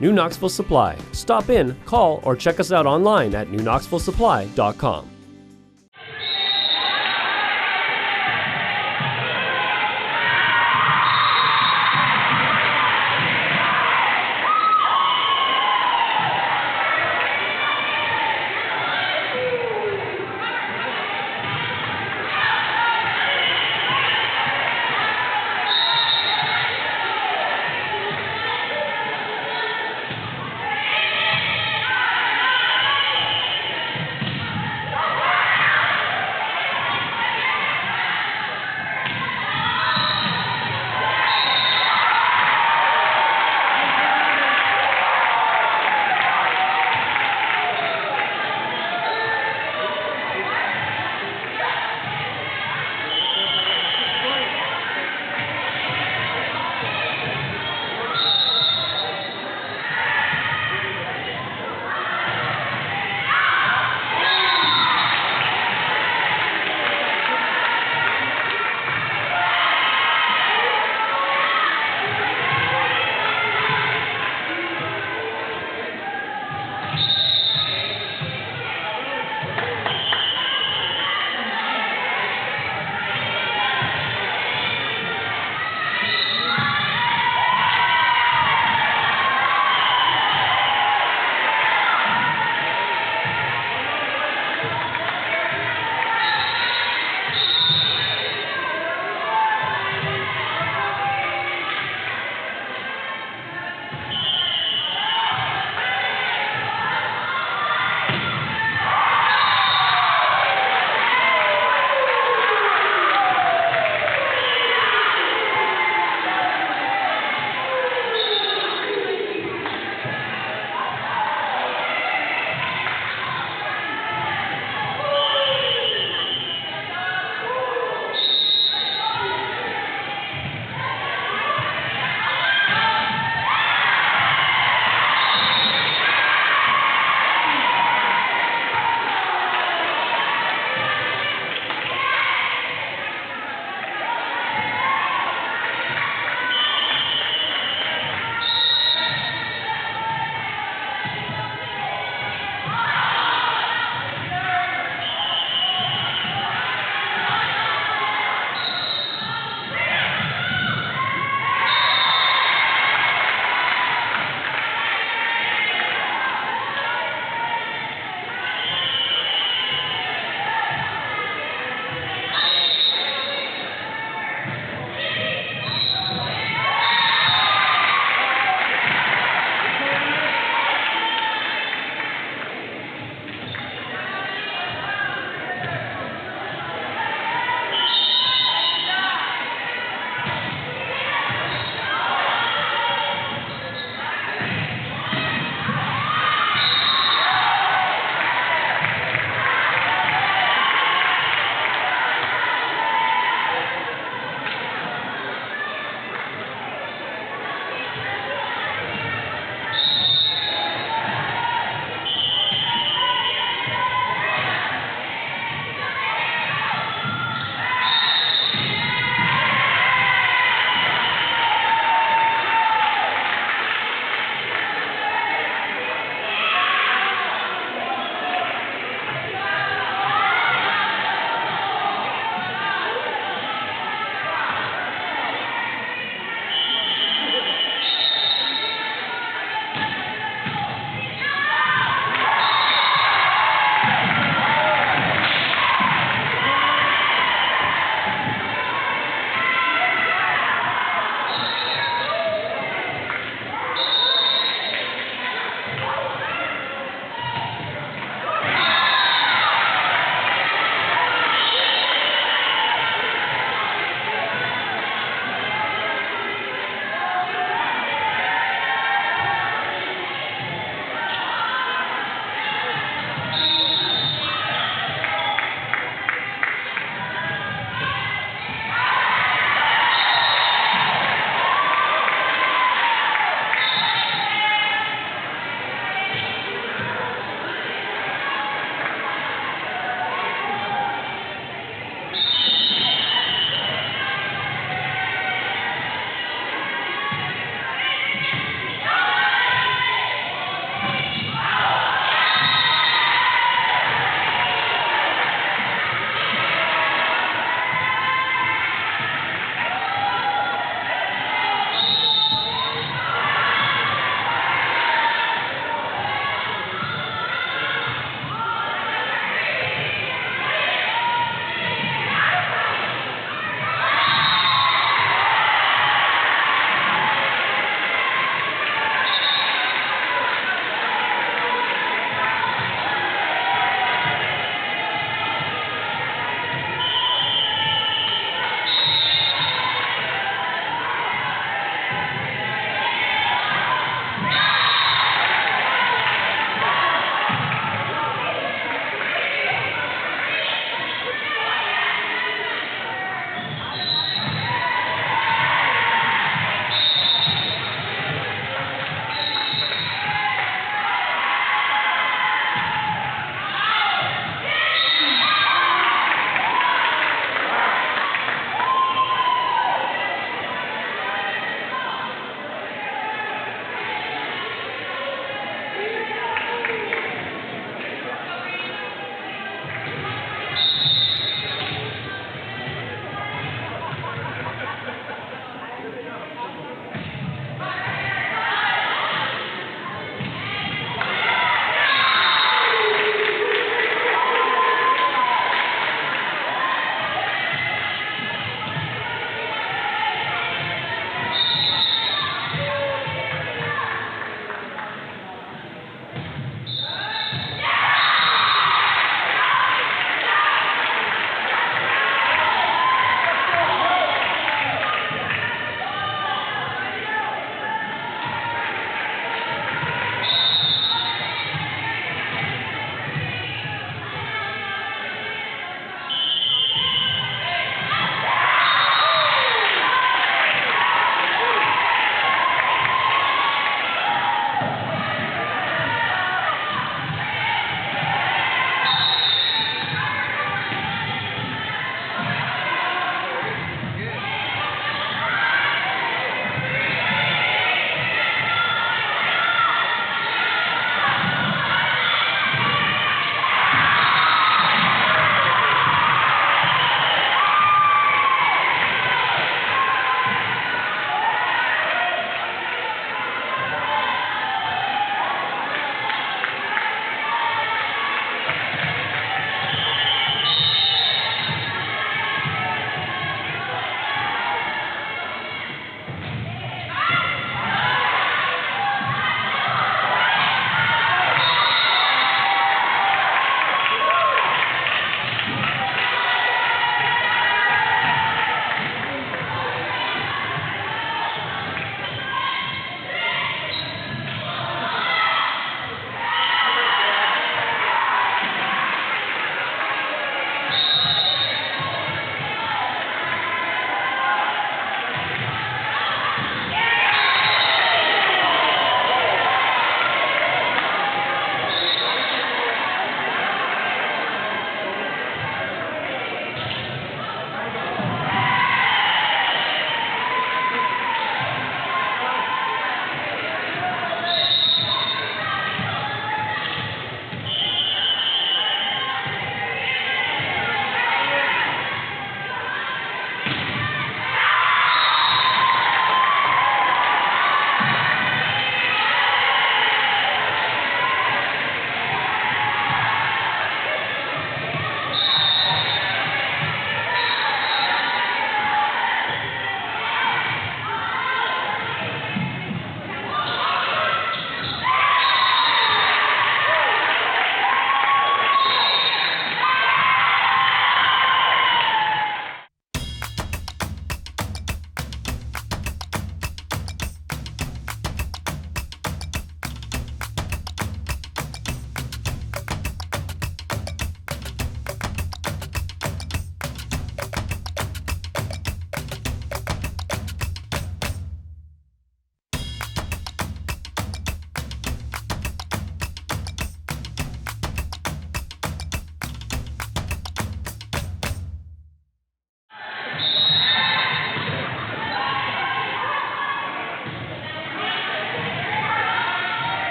New Knoxville Supply. Stop in, call, or check us out online at newknoxvillesupply.com.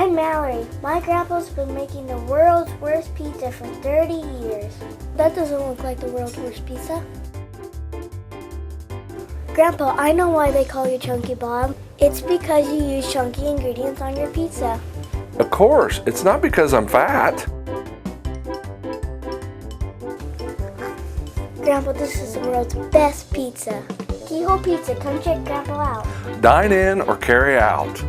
I'm Mallory. My grandpa's been making the world's worst pizza for 30 years. That doesn't look like the world's worst pizza. Grandpa, I know why they call you Chunky Bob. It's because you use chunky ingredients on your pizza. Of course, it's not because I'm fat. Grandpa, this is the world's best pizza. Keyhole Pizza, come check Grandpa out. Dine in or carry out.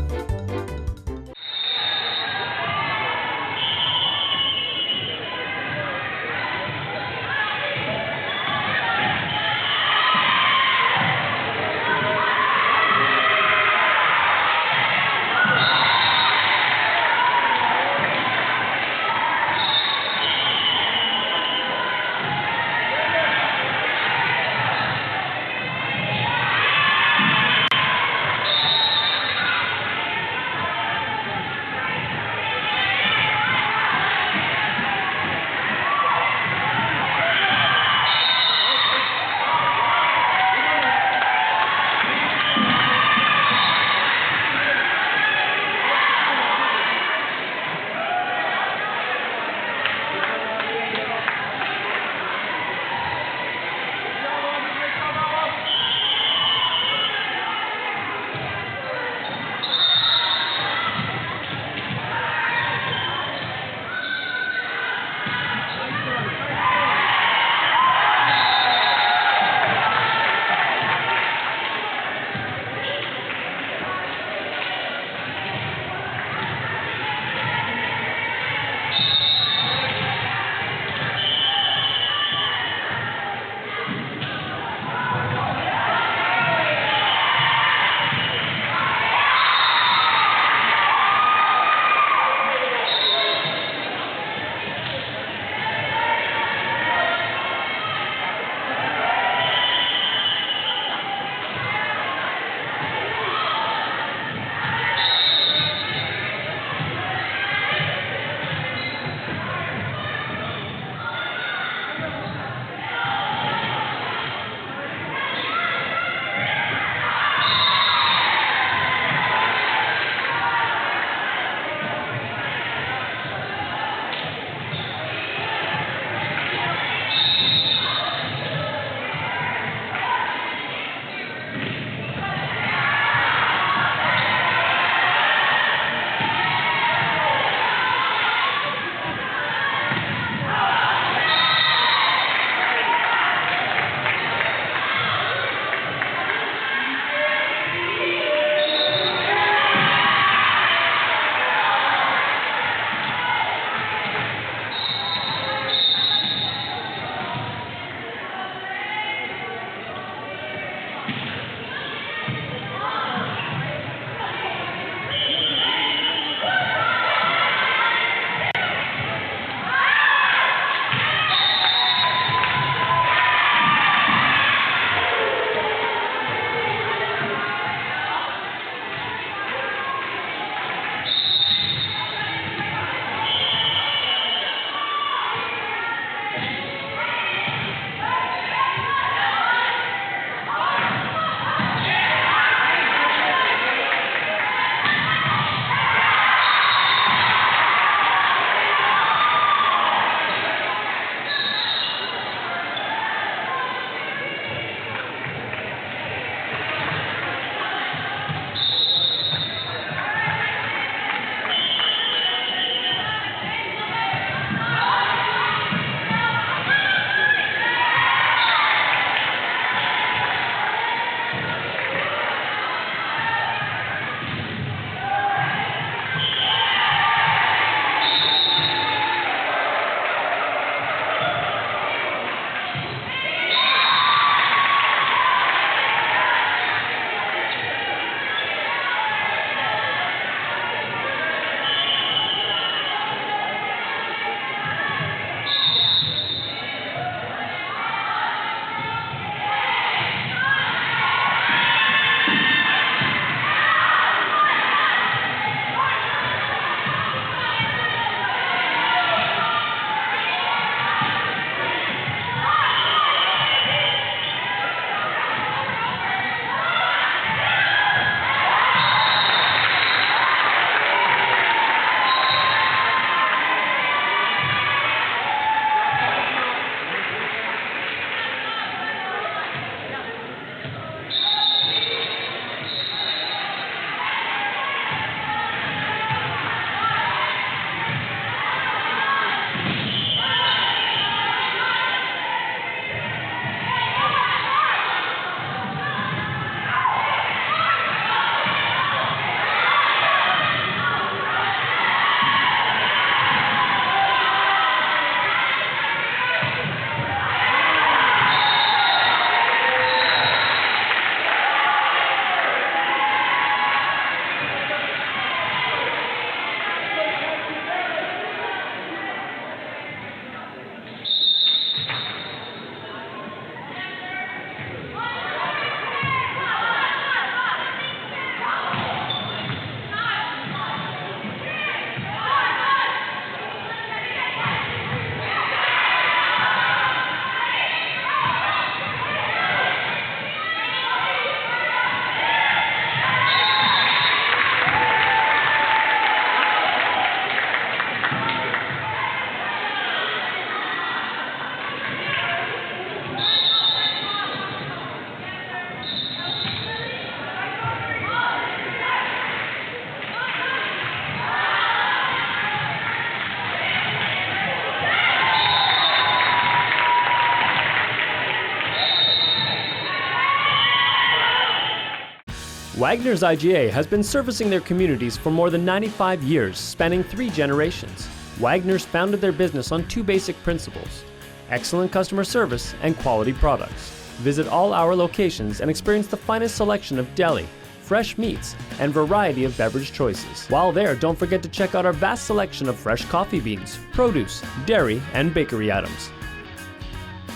Wagner's IGA has been servicing their communities for more than 95 years, spanning 3 generations. Wagner's founded their business on 2 basic principles: excellent customer service and quality products. Visit all our locations and experience the finest selection of deli, fresh meats, and variety of beverage choices. While there, don't forget to check out our vast selection of fresh coffee beans, produce, dairy, and bakery items.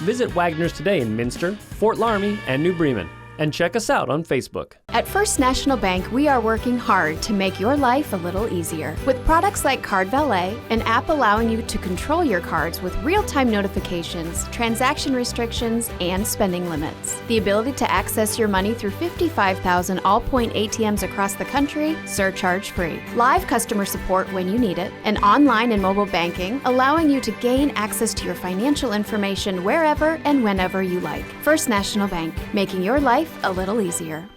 Visit Wagner's today in Minster, Fort Laramie, and New Bremen. And check us out on Facebook. At First National Bank, we are working hard to make your life a little easier. With products like Card Valet, an app allowing you to control your cards with real-time notifications, transaction restrictions, and spending limits. The ability to access your money through 55,000 all-point ATMs across the country, surcharge-free. Live customer support when you need it. And online and mobile banking, allowing you to gain access to your financial information wherever and whenever you like. First National Bank, making your life a little easier.